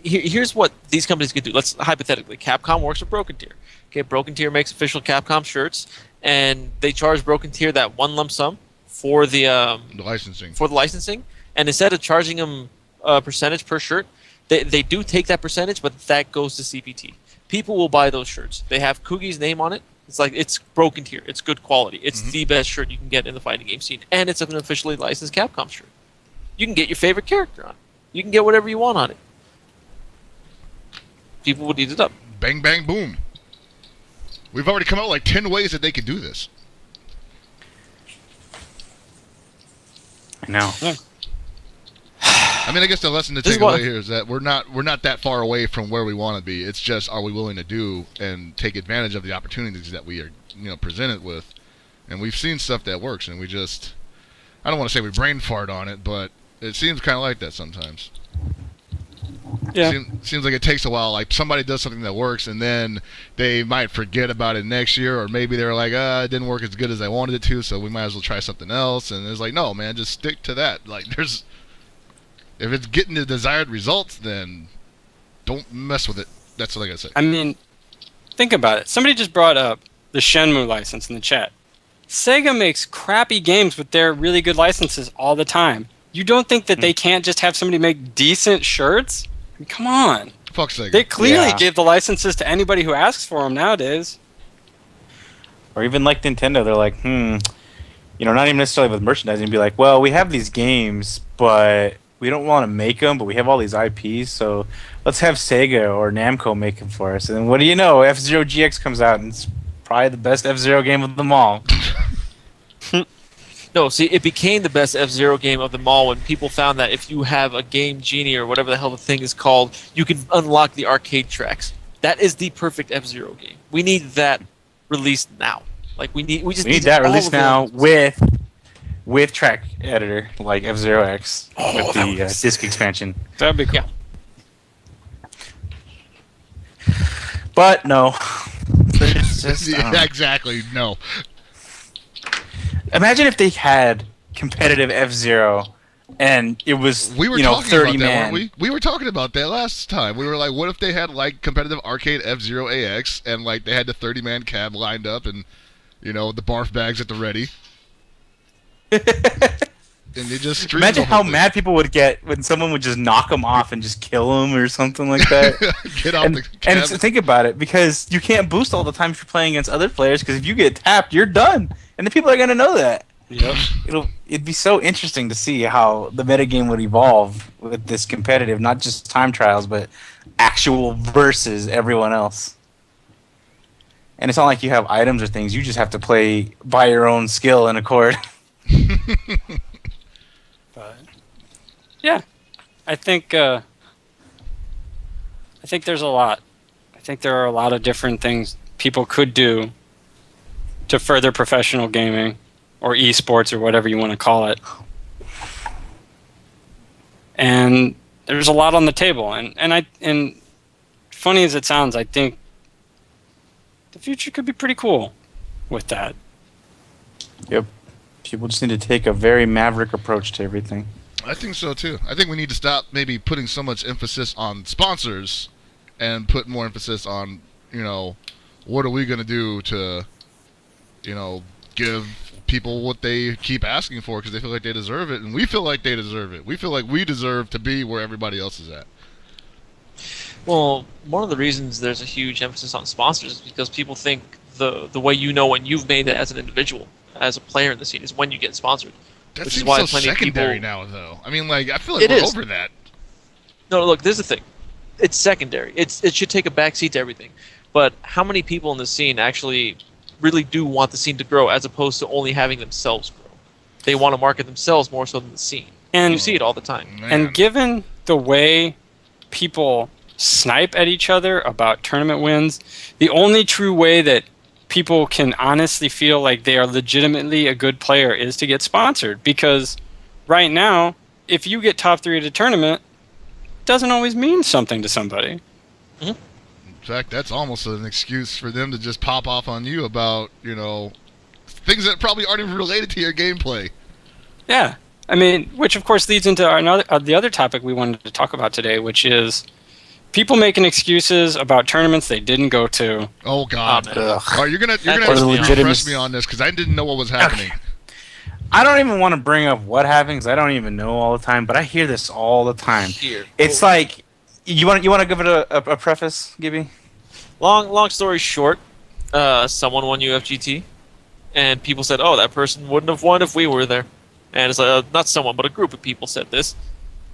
Here's what these companies could do. Let's hypothetically, Capcom works with Broken Tier. Okay, Broken Tier makes official Capcom shirts, and they charge Broken Tier that one lump sum for the licensing. And instead of charging them a percentage per shirt, they do take that percentage, but that goes to CPT. People will buy those shirts. They have Kugi's name on it. It's like it's Broken Tier. It's good quality. It's the best shirt you can get in the fighting game scene, and it's an officially licensed Capcom shirt. You can get your favorite character on it. You can get whatever you want on it. People would eat it up. Bang, bang, boom. We've already come out with like 10 ways that they could do this. I know. I mean, I guess the lesson to This is take away what- here is that we're not that far away from where we want to be. It's just, are we willing to do and take advantage of the opportunities that we are, presented with? And we've seen stuff that works, and we just, I don't want to say we brain fart on it, but it seems kind of like that sometimes. Yeah. Seems like it takes a while. Like somebody does something that works, and then they might forget about it next year, or maybe they're like, it didn't work as good as I wanted it to, so we might as well try something else. And it's like, no, man, just stick to that. Like, if it's getting the desired results, then don't mess with it. That's what I gotta say. I mean, think about it. Somebody just brought up the Shenmue license in the chat. Sega makes crappy games with their really good licenses all the time. You don't think that they can't just have somebody make decent shirts? I mean, come on. Fuck Sega. They clearly Yeah. give the licenses to anybody who asks for them nowadays. Or even like Nintendo, they're like, not even necessarily with merchandising, be like, well, we have these games, but we don't want to make them, but we have all these IPs, so let's have Sega or Namco make them for us. And then what do you know? F-Zero GX comes out, and it's probably the best F-Zero game of them all. No, see, it became the best F-Zero game of them all when people found that if you have a Game Genie or whatever the hell the thing is called, you can unlock the arcade tracks. That is the perfect F-Zero game. We need that released now. Like we just We need that all released of the now elements. with track editor like F-Zero X with that the disc expansion. That'd be cool. Yeah. But no. It's just, Yeah, exactly. No. imagine if they had competitive F-Zero and it was We were 30 talking about that, man. weren't we? We were talking about that last time. We were like, what if they had like competitive arcade F-Zero AX and like they had the 30-man cab lined up and the barf bags at the ready. And they just stream Imagine the whole how thing. mad people would get when someone would just knock them off and just kill them or something like that. Get off and, the and cabinet. think about it, because you can't boost all the time if you're playing against other players, because if you get tapped, you're done. And the people are going to know that. Yep. It'd be so interesting to see how the metagame would evolve with this competitive, not just time trials, but actual versus everyone else. And it's not like you have items or things. You just have to play by your own skill and accord. But yeah, I think there's a lot. I think there are a lot of different things people could do to further professional gaming or esports or whatever you want to call it. And there's a lot on the table. And funny as it sounds, I think the future could be pretty cool with that. Yep. People just need to take a very maverick approach to everything. I think so too. I think we need to stop maybe putting so much emphasis on sponsors and put more emphasis on, what are we going to do to, give people what they keep asking for because they feel like they deserve it, and we feel like they deserve it. We feel like we deserve to be where everybody else is at. Well, one of the reasons there's a huge emphasis on sponsors is because people think the way when you've made it as an individual, as a player in the scene, is when you get sponsored. That Which seems is why so plenty of secondary people... now, though. I mean, I feel like It we're is. over that. No, look, there's the thing. It's secondary. It should take a backseat to everything. But how many people in the scene actually really do want the scene to grow as opposed to only having themselves grow? They want to market themselves more so than the scene. And you see it all the time. Man. And given the way people snipe at each other about tournament wins, the only true way that people can honestly feel like they are legitimately a good player is to get sponsored. Because right now, if you get top 3 at a tournament, it doesn't always mean something to somebody. In fact, that's almost an excuse for them to just pop off on you about, things that probably aren't even related to your gameplay. Yeah. I mean, which of course leads into the other topic we wanted to talk about today, which is people making excuses about tournaments they didn't go to. Oh God! man. Ugh. All right, you're gonna Or have the to refresh legitimacy- me on this because I didn't know what was happening. I don't even want to bring up what happens. I don't even know all the time, but I hear this all the time. Here. It's like, you want to give it a preface, Gibby? Long story short, someone won UFGT, and people said, "Oh, that person wouldn't have won if we were there." And it's like, not someone, but a group of people said this,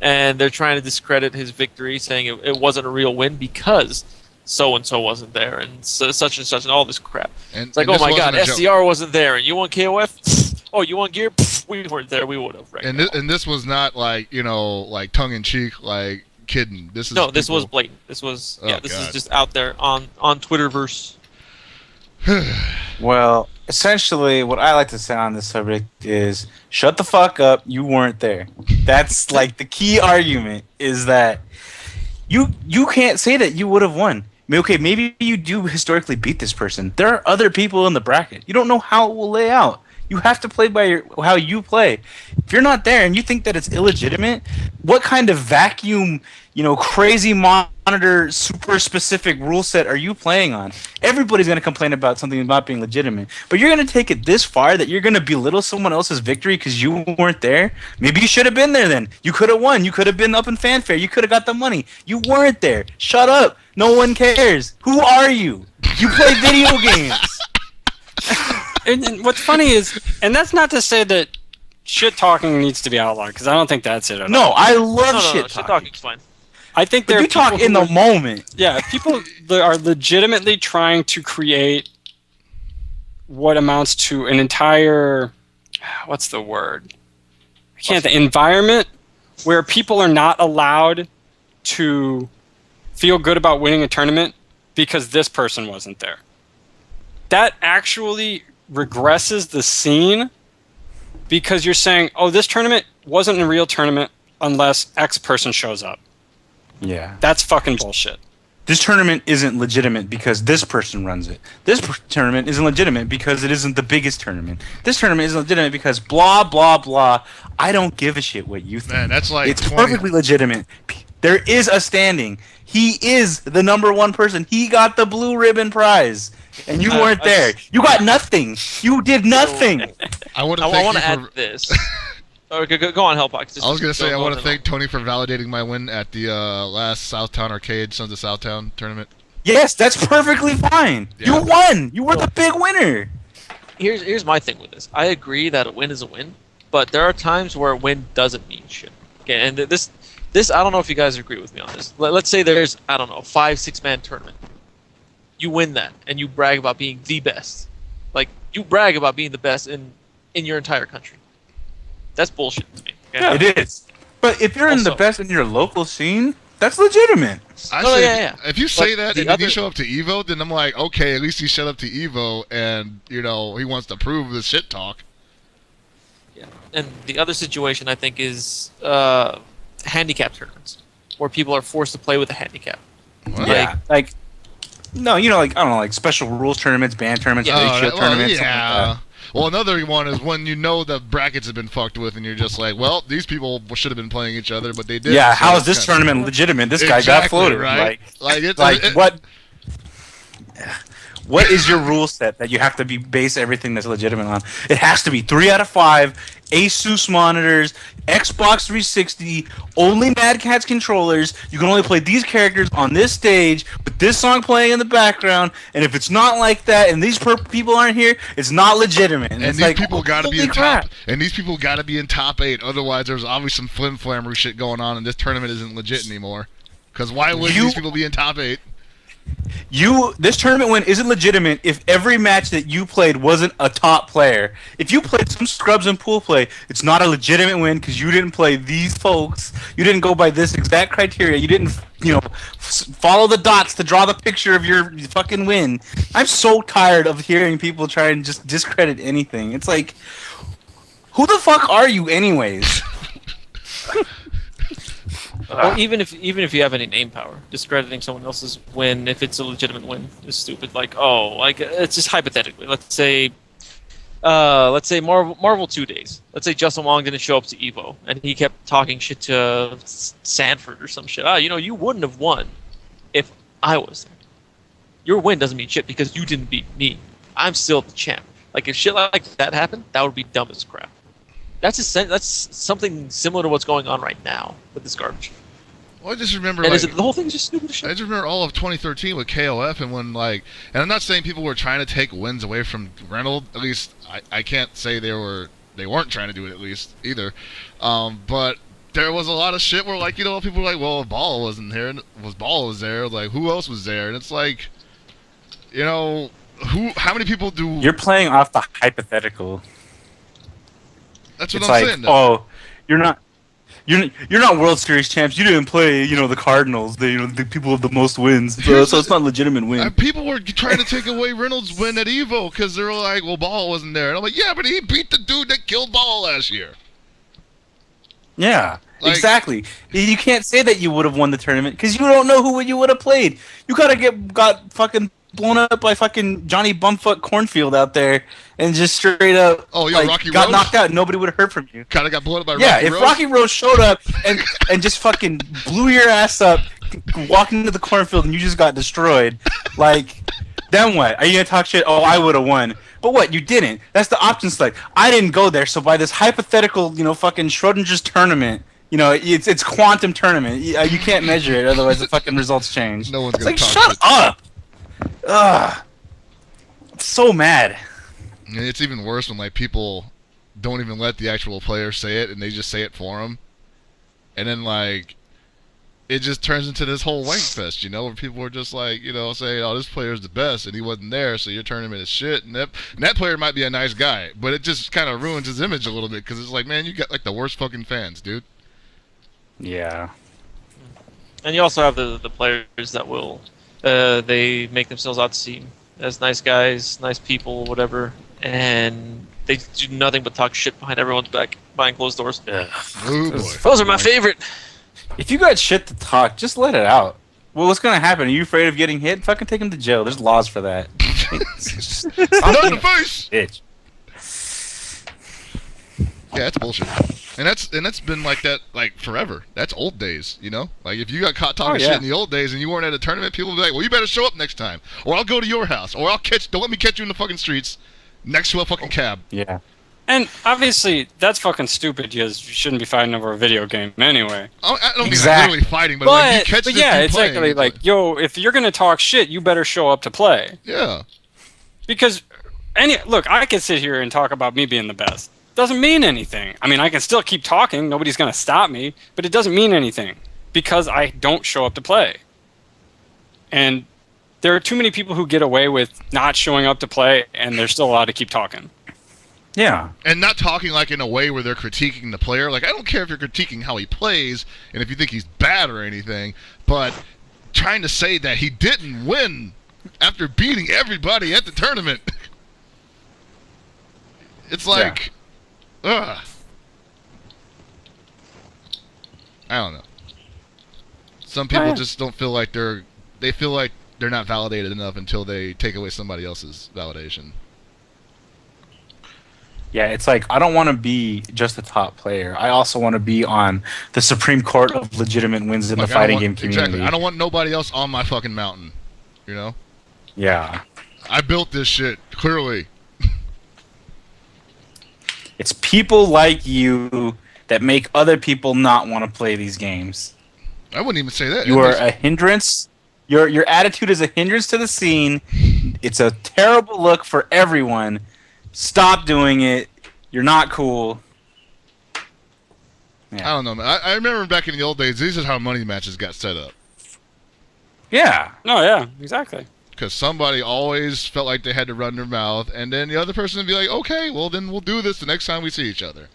and they're trying to discredit his victory, saying it wasn't a real win because so and so wasn't there, and such and such, and all this crap. And, It's like, and oh this my God, wasn't a joke. SCR wasn't there, and you won KOF? Oh, you won gear? We weren't there. We would have. Right. And this was not like tongue in cheek, like kidding. This is This was people- blatant. This was Oh, this God. is just out there on Twitterverse. Well, essentially, what I like to say on this subject is, shut the fuck up, you weren't there. That's like the key argument, is that you can't say that you would have won. I mean, okay, maybe you do historically beat this person. There are other people in the bracket. You don't know how it will lay out. You have to play by how you play. If you're not there and you think that it's illegitimate, what kind of vacuum, crazy monitor, super specific rule set are you playing on? Everybody's going to complain about something not being legitimate. But you're going to take it this far that you're going to belittle someone else's victory because you weren't there? Maybe you should have been there then. You could have won. You could have been up in fanfare. You could have got the money. You weren't there. Shut up. No one cares. Who are you? You play video games. And what's funny is, and that's not to say that shit talking needs to be outlawed, because I don't think that's it at all. No, I love No, shit shit talking. talking's fine. I think But there you are people talk in who the moment. Yeah, people that are legitimately trying to create what amounts to an entire, what's the word? I can't think. Environment where people are not allowed to feel good about winning a tournament because this person wasn't there. That actually regresses the scene because you're saying, oh, this tournament wasn't a real tournament unless X person shows up. Yeah. That's fucking bullshit. This tournament isn't legitimate because this person runs it. This tournament isn't legitimate because it isn't the biggest tournament. This tournament isn't legitimate because blah, blah, blah. I don't give a shit what you think. Man, that's like It's 20 perfectly legitimate. There is a standing. He is the number one person. He got the blue ribbon prize. And you weren't there. You got nothing. You did nothing. I want to I thank want you to for add this. Okay, go on, Hellpox. I was gonna say I want to thank Tony for validating my win at the last Southtown Arcade Sons of Southtown tournament. Yes, that's perfectly fine. Yeah. You won. You were the big winner. Here's my thing with this. I agree that a win is a win, but there are times where a win doesn't mean shit. Okay, and this I don't know if you guys agree with me on this. Let's say there's, I don't know, a 5-6 man tournament. You win that, and you brag about being the best. Like, you brag about being the best in your entire country. That's bullshit to me. Okay? Yeah, it is. But if you're in the Also- best in your local scene, that's legitimate. I Oh, say yeah. if you say But that the and then you other- show up to Evo, then I'm like, okay, at least he showed up to Evo and, you know, he wants to prove the shit talk. Yeah. And the other situation, I think, is handicap tournaments, where people are forced to play with a handicap. What? Yeah, like no, you know, like I don't know, like special rules tournaments, band tournaments, Yeah. ratio tournaments. something like yeah. that. Well, another one is when you know the brackets have been fucked with, and you're just like, well, these people should have been playing each other, but they didn't. Yeah, so how is it's this kinda- tournament legitimate? This guy got Exactly, floated. right? Like, What? What is your rule set that you have to base everything that's legitimate on? It has to be 3 out of 5, Asus monitors, Xbox 360, only Mad Catz controllers. You can only play these characters on this stage with this song playing in the background. And if it's not like that, and these people aren't here, it's not legitimate. And it's these like, people got to be holy in crap. top. And these people got to be in top 8. Otherwise, there's obviously some flim-flammery shit going on, and this tournament isn't legit anymore. Because why would these people be in top 8? This tournament win isn't legitimate if every match that you played wasn't a top player. If you played some scrubs in pool play, it's not a legitimate win because you didn't play these folks. You didn't go by this exact criteria. You didn't, follow the dots to draw the picture of your fucking win. I'm so tired of hearing people try and just discredit anything. It's like, who the fuck are you anyways? Well, even if you have any name power, discrediting someone else's win, if it's a legitimate win, is stupid. Like, it's just hypothetically. Let's say Marvel 2 days. Let's say Justin Wong didn't show up to Evo, and he kept talking shit to Sanford or some shit. You wouldn't have won if I was there. Your win doesn't mean shit because you didn't beat me. I'm still the champ. Like, if shit like that happened, that would be dumb as crap. That's something similar to what's going on right now with this garbage. Well, I just remember, And the whole thing is just stupid as I shit. just remember all of 2013 with KOF, and when, and I'm not saying people were trying to take wins away from Reynolds. At least I can't say they weren't trying to do it, at least either. But there was a lot of shit where, people were like, well, if Ball wasn't here, Ball was there, like, who else was there? And it's like, how many people do? You're playing off the hypothetical. That's what It's I'm like, saying. Though. you're not World Series champs. You didn't play, the Cardinals, the people with the most wins. So it's not a legitimate win. People were trying to take away Reynolds' win at Evo because they were like, well, Ball wasn't there. And I'm like, yeah, but he beat the dude that killed Ball last year. Yeah, Like- exactly. You can't say that you would have won the tournament because you don't know who you would have played. You got fucking blown up by fucking Johnny Bumfuck Cornfield out there and just straight up Rocky got Rose? knocked out. Nobody would have heard from you. Kind of got blown up by Yeah, Rocky if Rose. Rocky Rose showed up and just fucking blew your ass up, walking into the cornfield and you just got destroyed, then what? Are you gonna talk shit? Oh, I would have won. But what? You didn't. That's the option select. I didn't go there, so by this hypothetical, fucking Schrodinger's tournament, it's quantum tournament. You can't measure it, otherwise the fucking results change. No one's It's gonna like, talk shut shit. up! Ugh. I'm so mad. And it's even worse when people don't even let the actual player say it, and they just say it for them. And then it just turns into this whole wank fest, where people are just saying, oh, this player's the best, and he wasn't there, so your tournament is shit. And that player might be a nice guy, but it just kind of ruins his image a little bit because it's like, man, you got the worst fucking fans, dude. Yeah. And you also have the players that will they make themselves out to seem as nice guys, nice people, whatever, and they do nothing but talk shit behind everyone's back, behind closed doors. Oh boy. Those are my favorite. If you got shit to talk, just let it out. Well, what's gonna happen? Are you afraid of getting hit? Fucking take him to jail. There's laws for that. Not in the face. Bitch. Yeah, that's bullshit. And that's been like that forever. That's old days, if you got caught talking shit in the old days and you weren't at a tournament, people would be like, well, you better show up next time, or I'll go to your house, or don't let me catch you in the fucking streets next to a fucking cab. Yeah. And obviously, that's fucking stupid because you shouldn't be fighting over a video game anyway. I don't mean Exactly. literally fighting, but like you catch but this yeah, dude exactly. playing, Like, yo, if you're gonna talk shit, you better show up to play. yeah. Because look, I can sit here and talk about me being the best. Doesn't mean anything. I mean, I can still keep talking. Nobody's gonna stop me, but it doesn't mean anything because I don't show up to play. And there are too many people who get away with not showing up to play, and they're still allowed to keep talking. Yeah. And not talking like in a way where they're critiquing the player. Like, I don't care if you're critiquing how he plays and if you think he's bad or anything, but trying to say that he didn't win after beating everybody at the tournament. It's like, ugh. I don't know. Some people just don't feel like they feel like they're not validated enough until they take away somebody else's validation. Yeah, it's like, I don't want to be just a top player. I also want to be on the Supreme Court of legitimate wins in the fighting game community. Exactly. I don't want nobody else on my fucking mountain. You know? Yeah. I built this shit, clearly. It's people like you that make other people not want to play these games. I wouldn't even say that. You are a hindrance. Your attitude is a hindrance to the scene. It's a terrible look for everyone. Stop doing it. You're not cool. Yeah. I don't know, man. I remember back in the old days, these are how money matches got set up. Yeah. No, yeah, exactly. Because somebody always felt like they had to run their mouth, and then the other person would be like, okay, well, then we'll do this the next time we see each other.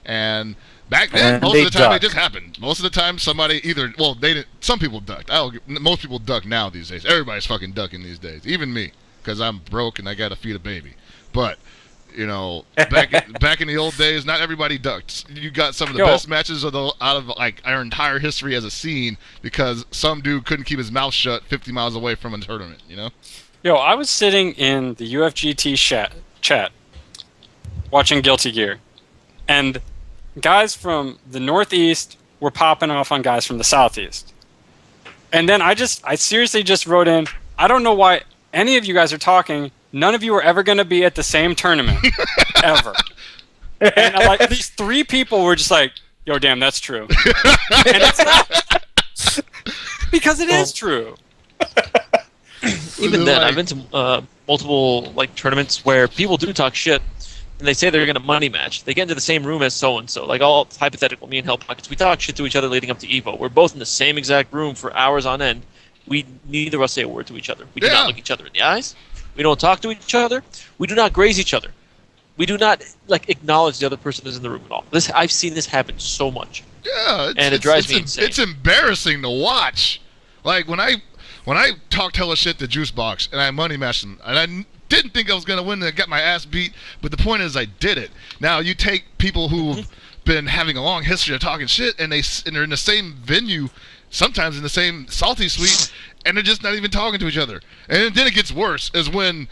And back then, And most they of the time, duck. it just happened. Most of the time, somebody either, well, they didn't, some people ducked. Most people duck now these days. Everybody's fucking ducking these days. Even me, because I'm broke and I got to feed a baby. But, you know, back in the old days, not everybody ducked. You got some of the best matches out of like our entire history as a scene because some dude couldn't keep his mouth shut 50 miles away from a tournament, you know? Yo, I was sitting in the UFGT chat watching Guilty Gear, and guys from the Northeast were popping off on guys from the Southeast. And then I seriously just wrote in, I don't know why any of you guys are talking. None of you are ever going to be at the same tournament. Ever. And like these three people were just like, yo, damn, that's true. And it's not. Because it is true. Even then, I've been to multiple like tournaments where people do talk shit, and they say they're going to money match. They get into the same room as so-and-so. Like, all hypothetical, me and Hellpockets, we talk shit to each other leading up to EVO. We're both in the same exact room for hours on end. Neither of us say a word to each other. We do not look each other in the eyes. We don't talk to each other. We do not graze each other. We do not like acknowledge the other person is in the room at all. I've seen this happen so much. Yeah, and it drives me insane. It's embarrassing to watch. Like when I talked hella shit to Juicebox and I money matched him, and I didn't think I was gonna win and I got my ass beat. But the point is, I did it. Now you take people who've been having a long history of talking shit, and they're in the same venue, sometimes in the same salty suite, and they're just not even talking to each other. And then it gets worse, is when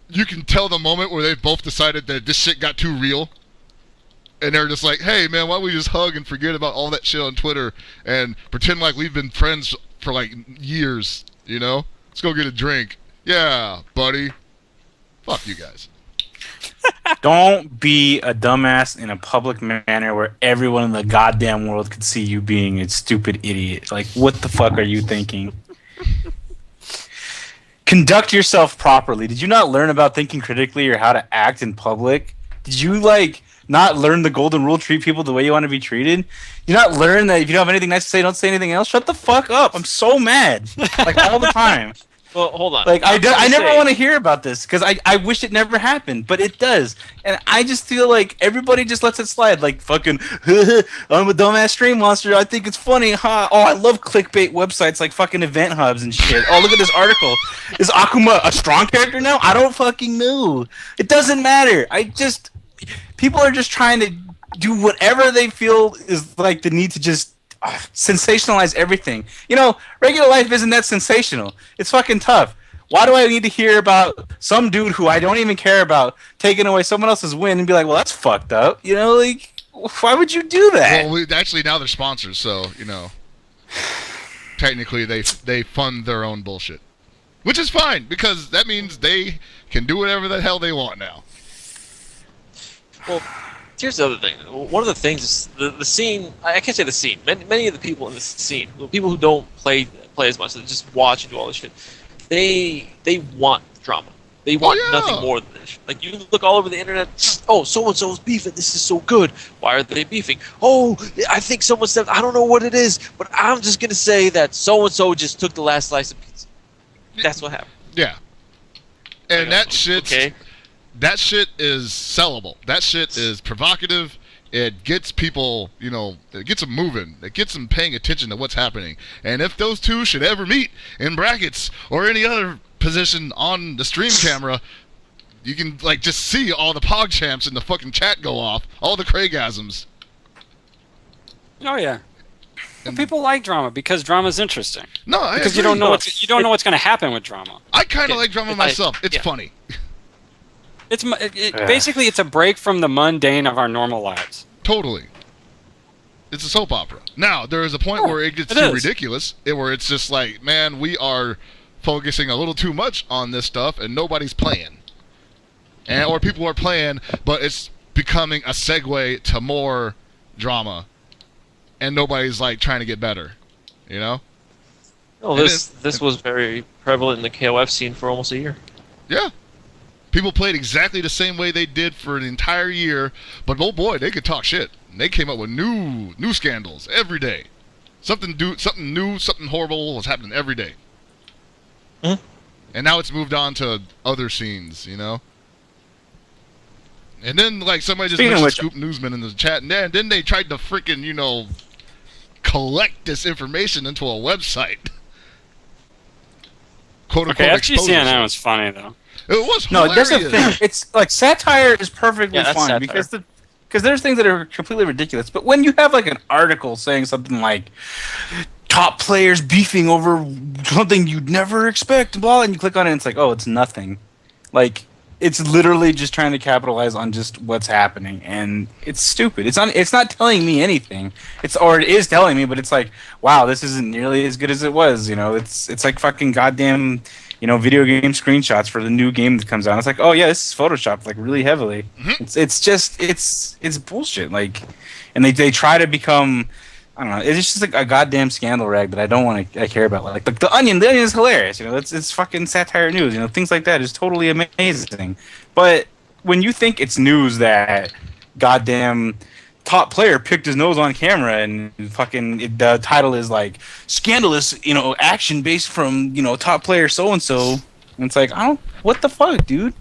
you can tell the moment where they've both decided that this shit got too real. And they're just like, hey, man, why don't we just hug and forget about all that shit on Twitter and pretend like we've been friends for, like, years, you know? Let's go get a drink. Yeah, buddy. Fuck you guys. Don't be a dumbass in a public manner where everyone in the goddamn world could see you being a stupid idiot. Like, what the fuck are you thinking? Conduct yourself properly. Did you not learn about thinking critically or how to act in public? Did you, like, not learn the golden rule, treat people the way you want to be treated? You not learn that if you don't have anything nice to say, don't say anything else? Shut the fuck up. I'm so mad. Like, all the time. Well, hold on. Like, I never want to hear about this because I wish it never happened, but it does. And I just feel like everybody just lets it slide. Like, fucking, I'm a dumbass stream monster. I think it's funny. Huh? Oh, I love clickbait websites like fucking Event Hubs and shit. Oh, look at this article. Is Akuma a strong character now? I don't fucking know. It doesn't matter. People are just trying to do whatever they feel is like the need to just sensationalize everything. You know, regular life isn't that sensational. It's fucking tough. Why do I need to hear about some dude who I don't even care about taking away someone else's win and be like, well, that's fucked up? You know, like, why would you do that? Well, actually, now they're sponsors, so, you know, technically they fund their own bullshit. Which is fine, because that means they can do whatever the hell they want now. Well, here's the other thing. One of the things is the scene. I can't say the scene. Many of the people in this scene, the people who don't play as much, they just watch and do all this shit. They want drama. They want nothing more than this. Like, you look all over the internet. Oh, so and so's beefing. This is so good. Why are they beefing? Oh, I think someone said, I don't know what it is, but I'm just gonna say that so and so just took the last slice of pizza. That's what happened. Yeah. And Like, that shit. Okay. That shit is sellable. That shit is provocative. It gets people, it gets them moving. It gets them paying attention to what's happening. And if those two should ever meet in brackets or any other position on the stream camera, you can just see all the pog champs in the fucking chat go off, all the Craigasms. Oh yeah. And people like drama because drama's interesting. No, I because agree. you don't know what's going to happen with drama. I kind of like drama myself. It's funny. It's basically it's a break from the mundane of our normal lives. Totally. It's a soap opera. Now, there is a point where it gets too ridiculous, where it's just like, man, we are focusing a little too much on this stuff, and nobody's playing. Or people are playing, but it's becoming a segue to more drama, and nobody's, trying to get better, Oh, this was very prevalent in the KOF scene for almost a year. Yeah. People played exactly the same way they did for an entire year, but oh boy, they could talk shit. And they came up with new scandals every day. Something new, something horrible was happening every day. Mm-hmm. And now it's moved on to other scenes, And then, somebody just mentioned Scoop Newsman in the chat, and then they tried to freaking, collect this information into a website. Quote unquote. Okay, FGCNN was funny though. It was hilarious. No, that's the thing. It's satire is perfectly fine because there's things that are completely ridiculous. But when you have an article saying something like top players beefing over something you'd never expect, blah, and you click on it, and it's oh, it's nothing. It's literally just trying to capitalize on just what's happening, and it's stupid. It's not telling me anything. It is telling me, but it's wow, this isn't nearly as good as it was. It's like fucking goddamn. Video game screenshots for the new game that comes out. It's oh yeah, this is photoshopped really heavily. Mm-hmm. It's bullshit. And they try to become, I don't know. It's just a goddamn scandal rag that I don't want to care about. The Onion. The Onion is hilarious. It's fucking satire news. Things like that is totally amazing. But when you think it's news that goddamn top player picked his nose on camera and fucking the title is scandalous, action based from top player so and so, and it's what the fuck, dude?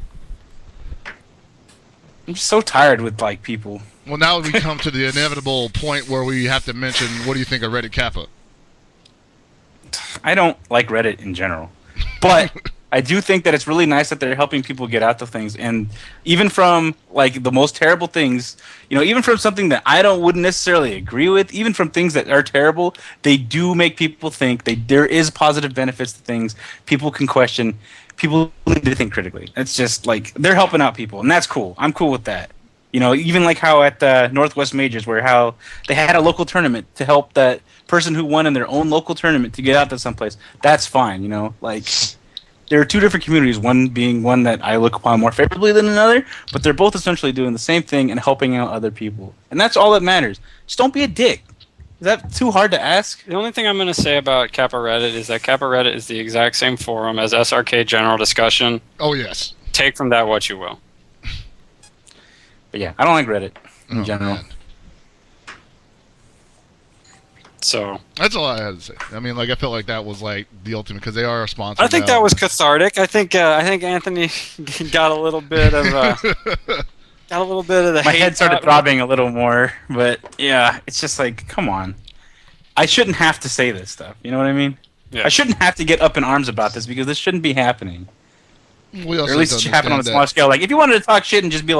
I'm just so tired with people. Well, now we come to the inevitable point where we have to mention, what do you think of Reddit Kappa? I don't like Reddit in general, but I do think that it's really nice that they're helping people get out to things, and even from the most terrible things, even from something that I wouldn't necessarily agree with, even from things that are terrible, they do make people think. There is positive benefits to things. People can question. People need to think critically. It's just they're helping out people, and that's cool. I'm cool with that. Even how at the Northwest Majors, where how they had a local tournament to help that person who won in their own local tournament to get out to someplace. That's fine. There are two different communities, one being one that I look upon more favorably than another, but they're both essentially doing the same thing and helping out other people. And that's all that matters. Just don't be a dick. Is that too hard to ask? The only thing I'm going to say about Kappa Reddit is that Kappa Reddit is the exact same forum as SRK General Discussion. Oh, yes. Take from that what you will. But yeah, I don't like Reddit in general. Man. So that's all I had to say. I mean, I felt like that was the ultimate, because they are a sponsor. I think that was cathartic. I think Anthony got a little bit of the. My head started throbbing a little more, but yeah, it's just come on. I shouldn't have to say this stuff. You know what I mean? Yeah. I shouldn't have to get up in arms about this because this shouldn't be happening. We also or at least it should happen on a smaller scale. If you wanted to talk shit and just be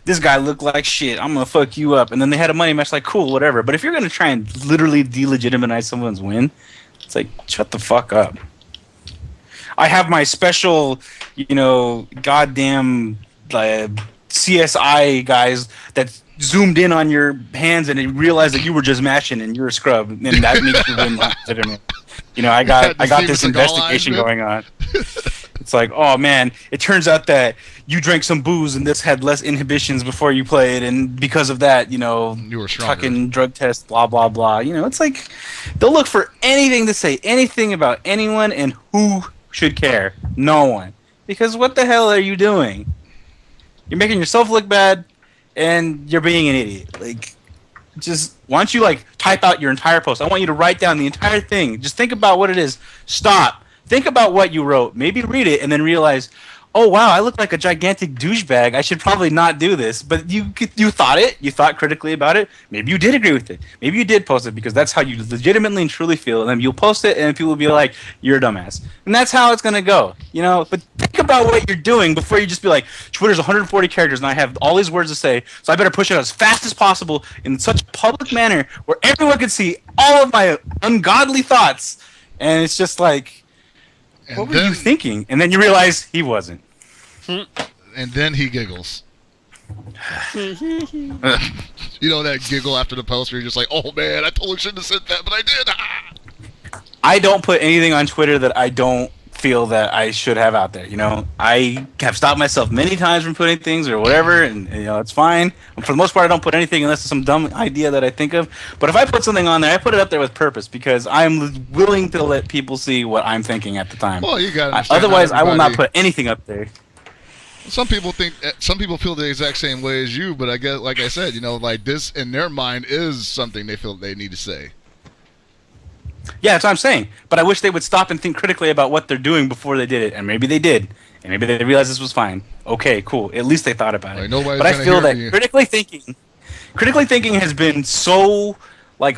this guy looked like shit, I'm gonna fuck you up, and then they had a money match, cool, whatever. But if you're gonna try and literally delegitimize someone's win, it's shut the fuck up. I have my special, goddamn CSI guys that zoomed in on your hands and they realized that you were just mashing and you're a scrub, and that makes you win legitimate. I got this investigation going on. It's like, oh man, it turns out that you drank some booze and this had less inhibitions before you played, and because of that, you were stronger. fucking drug test, blah blah blah. It's like they'll look for anything to say anything about anyone, and who should care? No one. Because what the hell are you doing? You're making yourself look bad, and you're being an idiot. Like, just why don't you type out your entire post? I want you to write down the entire thing. Just think about what it is. Stop. Think about what you wrote. Maybe read it and then realize, oh wow, I look like a gigantic douchebag. I should probably not do this. But you thought it. You thought critically about it. Maybe you did agree with it. Maybe you did post it because that's how you legitimately and truly feel. And then you'll post it and people will be like, you're a dumbass. And that's how it's gonna go. But think about what you're doing before you just be like, Twitter's 140 characters and I have all these words to say, so I better push it as fast as possible in such a public manner where everyone can see all of my ungodly thoughts. And it's just like, what were you thinking? And then you realize he wasn't. And then he giggles. That giggle after the post where you're just like, oh man, I totally shouldn't have said that, but I did. I don't put anything on Twitter that I don't feel that I should have out there. I have stopped myself many times from putting things or whatever, and it's fine. For the most part, I don't put anything unless it's some dumb idea that I think of. But if I put something on there, I put it up there with purpose because I'm willing to let people see what I'm thinking at the time. Well, you got. Otherwise, I will not put anything up there. Some people feel the exact same way as you, but I guess, like I said, this in their mind is something they feel they need to say. Yeah, that's what I'm saying. But I wish they would stop and think critically about what they're doing before they did it. And maybe they did. And maybe they realized this was fine. Okay, cool. At least they thought about it. But I feel that critically thinking has been so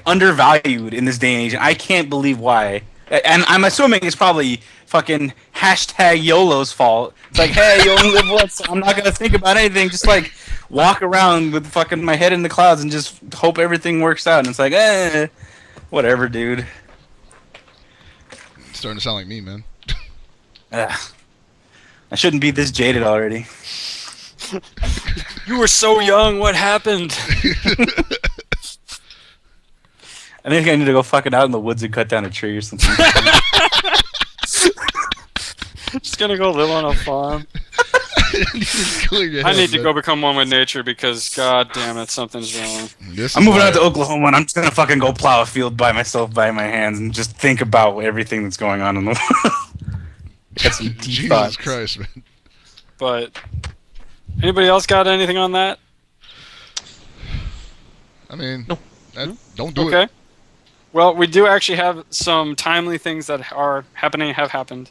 undervalued in this day and age. And I can't believe why. And I'm assuming it's probably fucking hashtag YOLO's fault. It's like, hey, you only live once, so I'm not gonna think about anything. Just walk around with fucking my head in the clouds and just hope everything works out. And it's like, whatever, dude. It's starting to sound like me, man. I shouldn't be this jaded already. You were so young. What happened? I think I need to go fucking out in the woods and cut down a tree or something. Just gonna go live on a farm. I need to go become one with nature because, god damn it, something's wrong. I'm moving out to Oklahoma and I'm just gonna fucking go plow a field by myself, by my hands, and just think about everything that's going on in the world. Got some deep Jesus thoughts. Christ, man. But anybody else got anything on that? I mean, no. Don't do it. Okay. Well, we do actually have some timely things that are happening, have happened.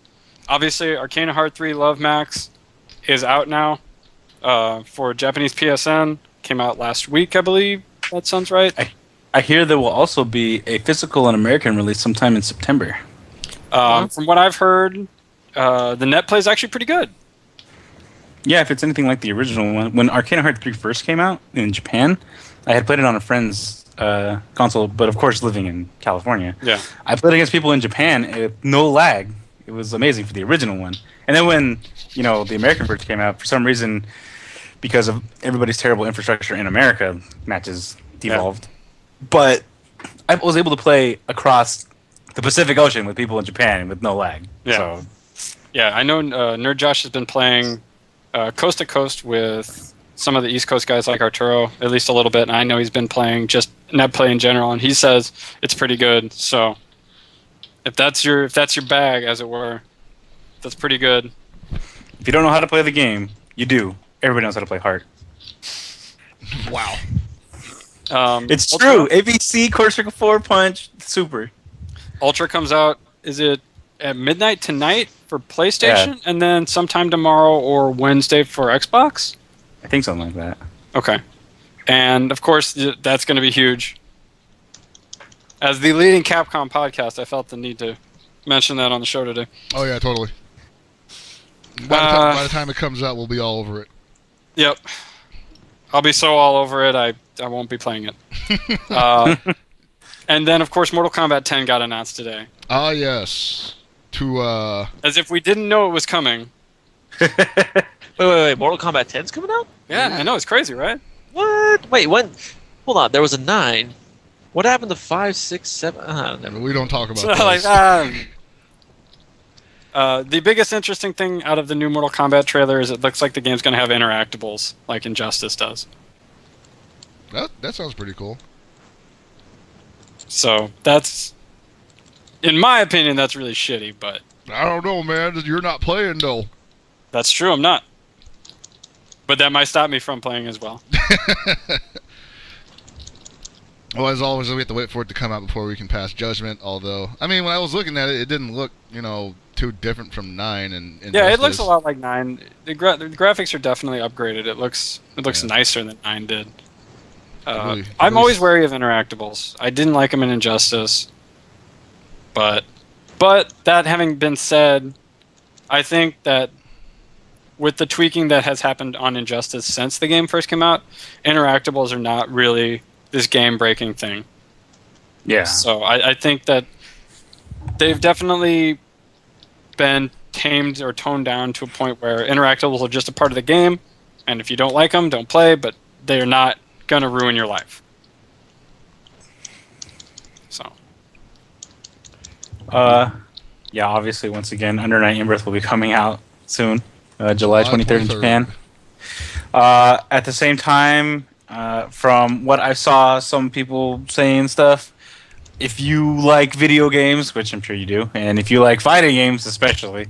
Obviously, Arcana Heart 3 Love Max is out now for Japanese PSN. Came out last week, I believe. That sounds right. I hear there will also be a physical and American release sometime in September. From what I've heard, the net play is actually pretty good. Yeah, if it's anything like the original one. When Arcana Heart 3 first came out in Japan, I had played it on a friend's console, but of course living in California. Yeah. I played against people in Japan with no lag. It was amazing for the original one. And then when, the American version came out, for some reason, because of everybody's terrible infrastructure in America, matches devolved. Yeah. But I was able to play across the Pacific Ocean with people in Japan with no lag. Yeah. So. Yeah, I know Nerd Josh has been playing coast to coast with some of the East Coast guys like Arturo, at least a little bit, and I know he's been playing just net play in general, and he says it's pretty good. So if that's your bag, as it were, that's pretty good. If you don't know how to play the game, you do. Everybody knows how to play Heart. Wow. It's true. ABC, Corsica 4 Punch, super. Ultra comes out, is it at midnight tonight for PlayStation, and then sometime tomorrow or Wednesday for Xbox? I think something like that. Okay. And, of course, that's going to be huge. As the leading Capcom podcast, I felt the need to mention that on the show today. Oh, yeah, totally. By the time it comes out, we'll be all over it. Yep. I'll be so all over it, I won't be playing it. And then, of course, Mortal Kombat 10 got announced today. Ah, yes. As if we didn't know it was coming. Wait. Mortal Kombat 10's coming out? Yeah, I know. It's crazy, right? What? Wait, when? Hold on. There was a 9. What happened to 5, 6, 7? Never. We don't talk about So, those. The biggest interesting thing out of the new Mortal Kombat trailer is it looks like the game's going to have interactables, like Injustice does. That sounds pretty cool. So that's, in my opinion, that's really shitty, but I don't know, man. You're not playing, though. that's true, I'm not. But that might stop me from playing as well. Well, as always, we have to wait for it to come out before we can pass judgment. Although, I mean, when I was looking at it, it didn't look, too different from 9. And Yeah, it looks a lot like 9. The graphics are definitely upgraded. It looks nicer than 9 did. I'm always wary of interactables. I didn't like them in Injustice. But that having been said, I think that with the tweaking that has happened on Injustice since the game first came out, interactables are not really this game-breaking thing. Yeah. So I think that they've definitely been tamed or toned down to a point where interactables are just a part of the game, and if you don't like them, don't play, but they're not going to ruin your life. So. Yeah, obviously, once again, Under Night In-Birth will be coming out soon, July 23rd in Japan. At the same time, from what I saw, some people saying stuff, if you like video games, which I'm sure you do, and if you like fighting games especially,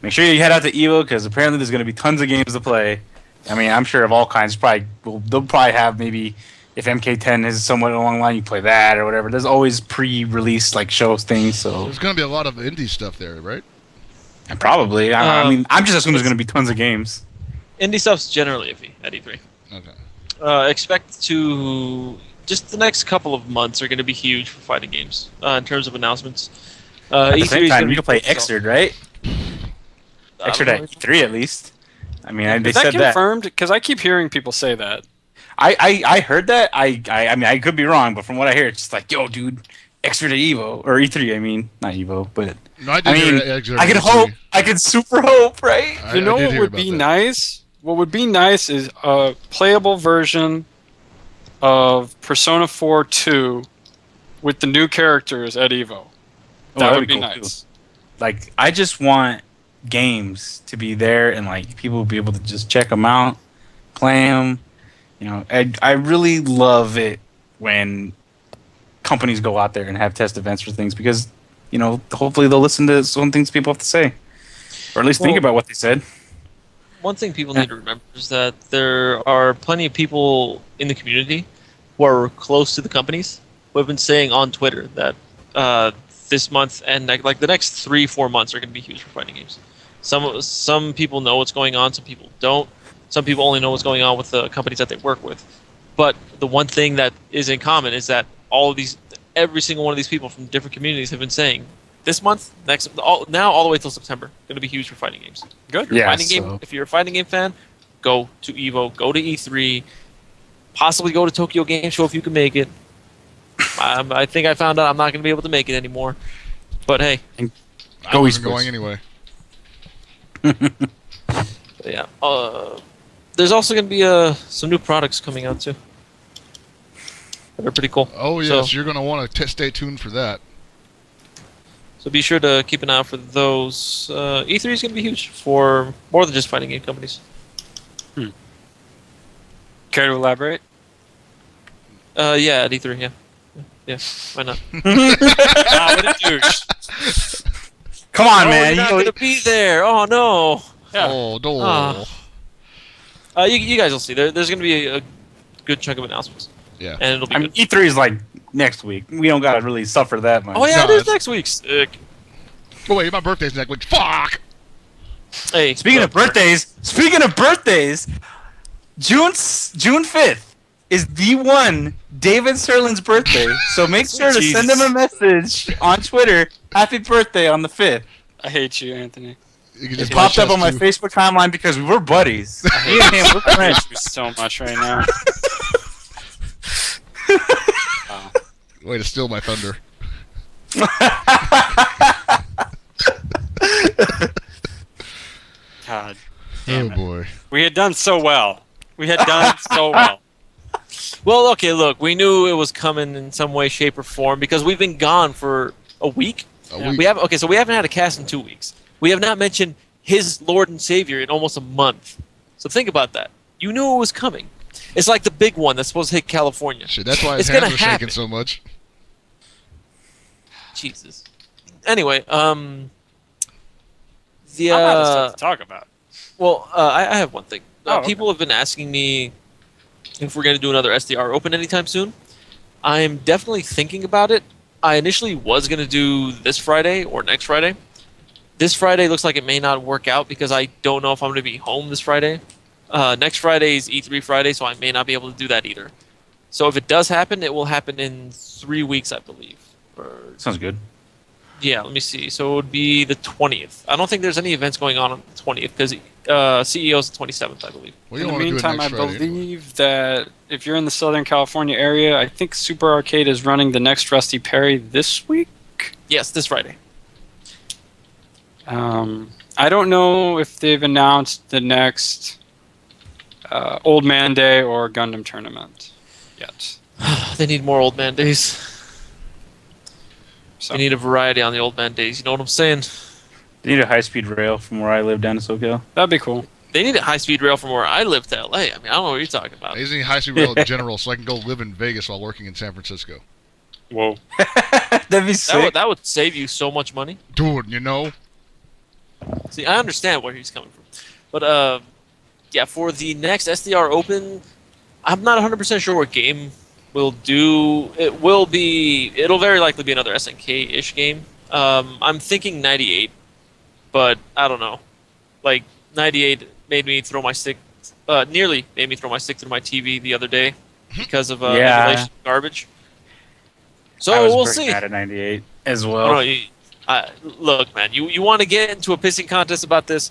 make sure you head out to EVO, because apparently there's going to be tons of games to play. I mean, I'm sure of all kinds. They'll probably have maybe, if MK10 is somewhat along the line, you play that or whatever. There's always pre-release shows things. So there's going to be a lot of indie stuff there, right? And probably. I mean, I'm just assuming there's going to be tons of games. Indie stuff's generally iffy at E3. Okay. Expect to just the next couple of months are going to be huge for fighting games in terms of announcements. At the E3 same is time, gonna you be can play focused on- Xrd, right? Xrd at E3 at least. I mean, they Is that said that. confirmed? Because I keep hearing people say that. I heard that. I mean, I could be wrong, but from what I hear, it's just like, yo, dude, Xrd at Evo or E3. I mean, not Evo, but No, I did hear mean, Xrd I could at hope. E3. I could super hope, right? I You know did what hear would about be that. nice? What would be nice is a playable version of Persona 4 2 with the new characters at Evo. That would be cool, nice. too. Like, I just want games to be there and people will be able to just check them out, play them. I really love it when companies go out there and have test events for things because, hopefully they'll listen to some things people have to say, or at least think about what they said. One thing people need to remember is that there are plenty of people in the community who are close to the companies who have been saying on Twitter that this month and the next 3-4 months are going to be huge for fighting games. Some people know what's going on, some people don't. Some people only know what's going on with the companies that they work with. But the one thing that is in common is that every single one of these people from different communities have been saying this month, all the way till September, going to be huge for fighting games. Good. If you're a fighting game fan, go to EVO, go to E3, possibly go to Tokyo Game Show if you can make it. I think I found out I'm not going to be able to make it anymore. But hey, I wasn't going anyway. yeah. There's also going to be some new products coming out too. That are pretty cool. Oh yes, So- you're going to want to stay tuned for that. So be sure to keep an eye out for those. E3 is going to be huge for more than just fighting game companies. Care to elaborate? Yeah, at E3, yeah. Yeah, why not? What a douche. Come on, man. You're not going to be there. Oh, no. Yeah. Oh, no. Ah. You guys will see. There's going to be a good chunk of announcements. Yeah. And it'll be I mean, good. E3 is next week. We don't gotta really suffer that much. Oh, yeah, No, it is it's- next week. Sick. Oh, wait, my birthday's next week. Fuck! Hey, Speaking of birthdays, June 5th is the one David Serlin's birthday. So make sure to send him a message on Twitter. Happy birthday on the 5th. I hate you, Anthony. You can It just popped up watch on my us too. Facebook timeline because we're buddies. Me and him, we're I friends. hate you so much right now. Way to steal my thunder. God. Oh, boy. We had done so well. Well, okay, look, we knew it was coming in some way, shape, or form because we've been gone for a week. We haven't had a cast in 2 weeks. We have not mentioned his Lord and Savior in almost a month. So think about that. You knew it was coming. It's like the big one that's supposed to hit California. Shit, that's why his It's hands gonna are shaking happen. so much. Jesus. Anyway, I'm out of stuff to talk about. well, I have one thing. Okay. People have been asking me if we're going to do another SDR Open anytime soon. I'm definitely thinking about it. I initially was going to do this Friday or next Friday. This Friday looks like it may not work out because I don't know if I'm going to be home this Friday. Next Friday is E3 Friday, so I may not be able to do that either. So if it does happen, it will happen in 3 weeks, I believe. Sounds good. Yeah, let me see. So it would be the 20th. I don't think there's any events going on the 20th because CEO's the 27th, I believe. Well, you In don't the want to do it meantime, I next Friday. believe that if you're in the Southern California area, I think Super Arcade is running the next Rusty Perry this week. Yes, this Friday. I don't know if they've announced the next Old Man Day or Gundam tournament yet. They need more old man days. So They need a variety on the old man days. You know what I'm saying? They need a high-speed rail from where I live down to SoCal. that'd be cool. They need a high-speed rail from where I live to LA. I mean, I don't know what you're talking about. I just need high-speed rail in general so I can go live in Vegas while working in San Francisco. Whoa. That'd be sick. That would save you so much money. Dude, you know? See, I understand where he's coming from. But, yeah, for the next SDR Open, I'm not 100% sure what game we'll do. It'll very likely be another SNK-ish game. I'm thinking 98, but I don't know. Like, 98 made me throw my stick, nearly made me throw my stick through my TV the other day because of Yeah. emulation garbage. So I was we'll pretty see. mad at 98 as Oh, well. no, look, man, you want to get into a pissing contest about this?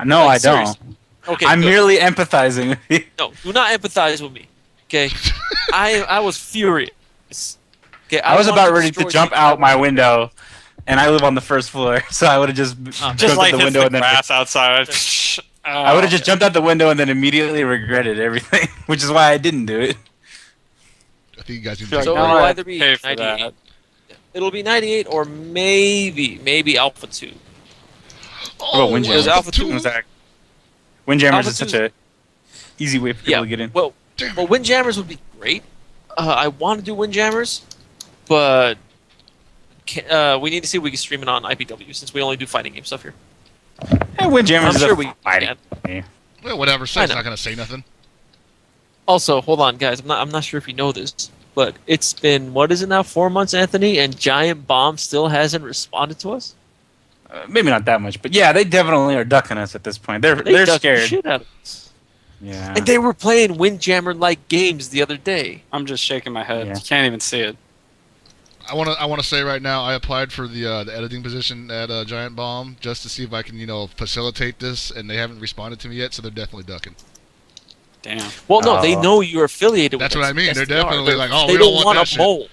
No, I seriously. don't. Okay, I'm good. merely empathizing with you. No, do not empathize with me. Okay, I was furious. Okay, I was wanted about ready to destroy jump you. out my window, and I live on the first floor, so I would have just Just jumped like out the hits window the and then grass outside. I would have just jumped out the window and then immediately regretted everything, which is why I didn't do it. I think you guys need Feel to So like it'll now I have either to be pay for 98. that. It'll be 98 or maybe Alpha 2. What about Windjammers? is Alpha 2? Windjammers Alpha is such 2's a easy way for people Yeah, to get in. well, Damn well, Windjammers would be great. I want to do Windjammers, but we need to see if we can stream it on IPW since we only do fighting game stuff here. Yeah, Windjammers I'm is sure a we fighting can. game. Well, whatever. I Seth's know. not going to say nothing. Also, hold on, guys. I'm not sure if you know this, but it's been, what is it now, 4 months, Anthony, and Giant Bomb still hasn't responded to us? Maybe not that much, but yeah, they definitely are ducking us at this point. They're They ducked the scared. shit out of us. Yeah. And they were playing Windjammer-like games the other day. I'm just shaking my head. Yeah. You can't even see it. I want to say right now, I applied for the editing position at Giant Bomb just to see if I can, facilitate this, and they haven't responded to me yet, so they're definitely ducking. Damn. Well, no, they Oh. know you're affiliated That's with what I mean. They're SDR. definitely like, oh, they we don't don't want want that a shit. mole.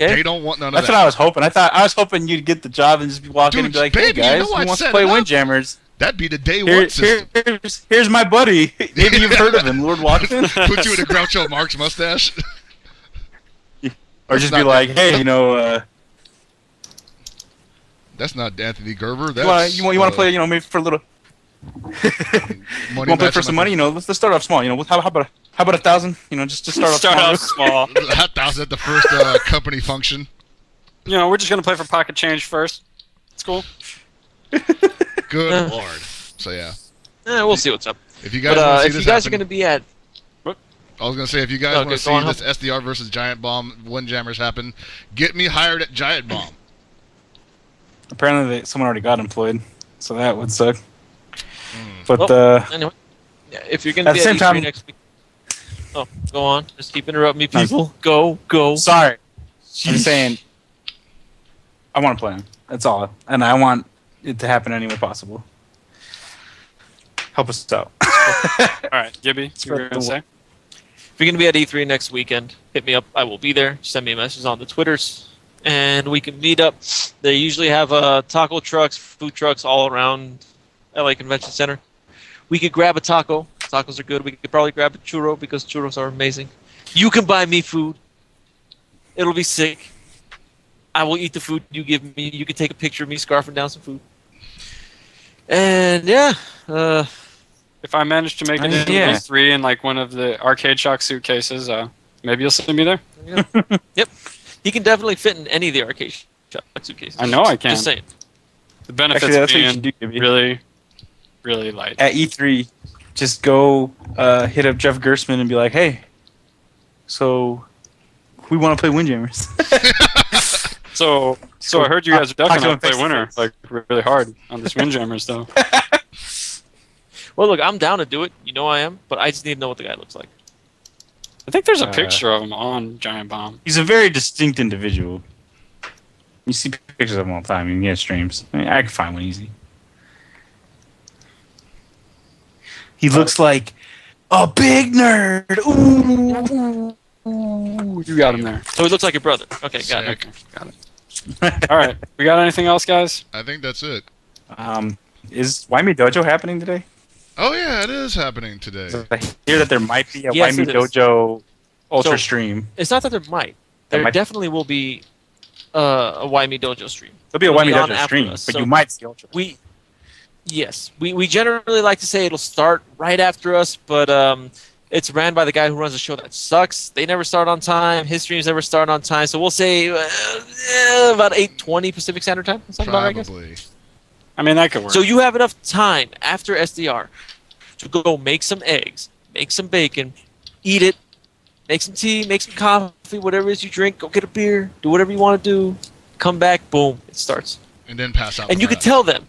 Okay? They don't want none of That's that. what I was hoping. I was hoping you'd get the job and just be walking Dude, and be like, baby, "Hey you guys, know who I'd wants to set play it up. Windjammers? That'd be the day one system. Here's my buddy. Maybe you've heard of him, Lord Watson." Put you in a Groucho Marx mustache. Or just That's be not- like, "Hey, That's not Anthony Gerber. you That's want to play? Maybe for a little. money You want to play for match some money? Let's start off small. How about 1,000? Just start off Start small. off small. Hot dogs at the first company function. We're just gonna play for pocket change first. It's cool. Good lord. So yeah, We'll see what's up. if you guys But want to see if this you guys are happen, going to be at... I was gonna say if you guys Okay, want to go on, see this SDR versus Giant Bomb Windjammers happen, get me hired at Giant Bomb. Apparently, someone already got employed, so that would suck. But Well, anyway, yeah, if you're going to At be the at same E3 time- next week... Oh, go on. Just keep interrupting me, No. people. Go. sorry, I'm saying I want to play him. That's all, and I want it to happen any way possible. Help us out. All right, Gibby, you Spread were gonna the say? If you're going to be at E3 next weekend, hit me up. I will be there. Send me a message on the Twitters, and we can meet up. They usually have taco trucks, food trucks all around LA Convention Center. We could grab a taco. Tacos are good. We could probably grab a churro because churros are amazing. You can buy me food. It'll be sick. I will eat the food you give me. You can take a picture of me scarfing down some food. And yeah, If I manage to make it into Yeah. E3 in like one of the Arcade Shock suitcases, maybe you'll see me there. yep, he can definitely fit in any of the arcade suitcases. I know I can. Just saying. The benefits Actually, that's what you being should do, Gibby. really, really light. At E3, just go hit up Jeff Gerstmann and be like, hey, so we want to play Windjammers. So I heard you guys are Talk to definitely him going to play face to Winter face. like really hard on this Windjammers though. Well, look, I'm down to do it. You know I am, but I just need to know what the guy looks like. I think there's a picture of him on Giant Bomb. He's a very distinct individual. You see pictures of him all the time. He has streams. I mean, I can find one easy. He looks like a big nerd. Ooh. Ooh, you got him there. So he looks like your brother. Okay, got it. Sick. Okay, got it. All right, we got anything else, guys? I think that's it. Is Wyme Dojo happening today? Oh yeah, it is happening today. I hear that there might be a Yes, Wyme it is. Dojo Ultra So- stream. It's not that there might. There might- definitely will be a Why Me Dojo stream. There'll be a It'll Wyme be on Dojo after stream, us, but so you might see Ultra. We generally like to say it'll start right after us, but it's ran by the guy who runs a show that sucks. They never start on time. His streams never start on time. So we'll say about 8:20 Pacific Standard Time. Sound about right, guys? Probably. I mean, that could work. So you have enough time after SDR to go make some eggs, make some bacon, eat it, make some tea, make some coffee, whatever it is you drink. Go get a beer, do whatever you want to do. Come back, boom, it starts. And then pass out. And the you can rest. tell them.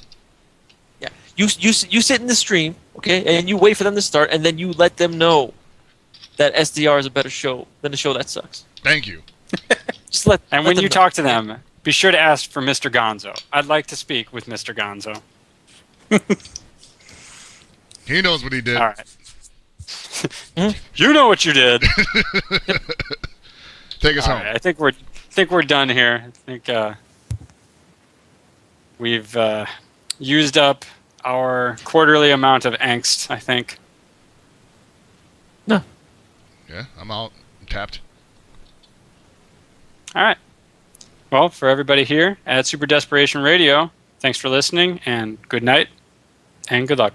Yeah, you sit in the stream, okay, and you wait for them to start, and then you let them know that SDR is a better show than the show that sucks. Thank you. Just let. and let when them you know. talk to them, be sure to ask for Mr. Gonzo. I'd like to speak with Mr. Gonzo. He knows what he did. All right. You know what you did. Take us All home. right, I think we're done here. I think we've used up our quarterly amount of angst. I think. Yeah, I'm out. I'm tapped. All right. Well, for everybody here at Super Desperation Radio, thanks for listening, and good night, and good luck.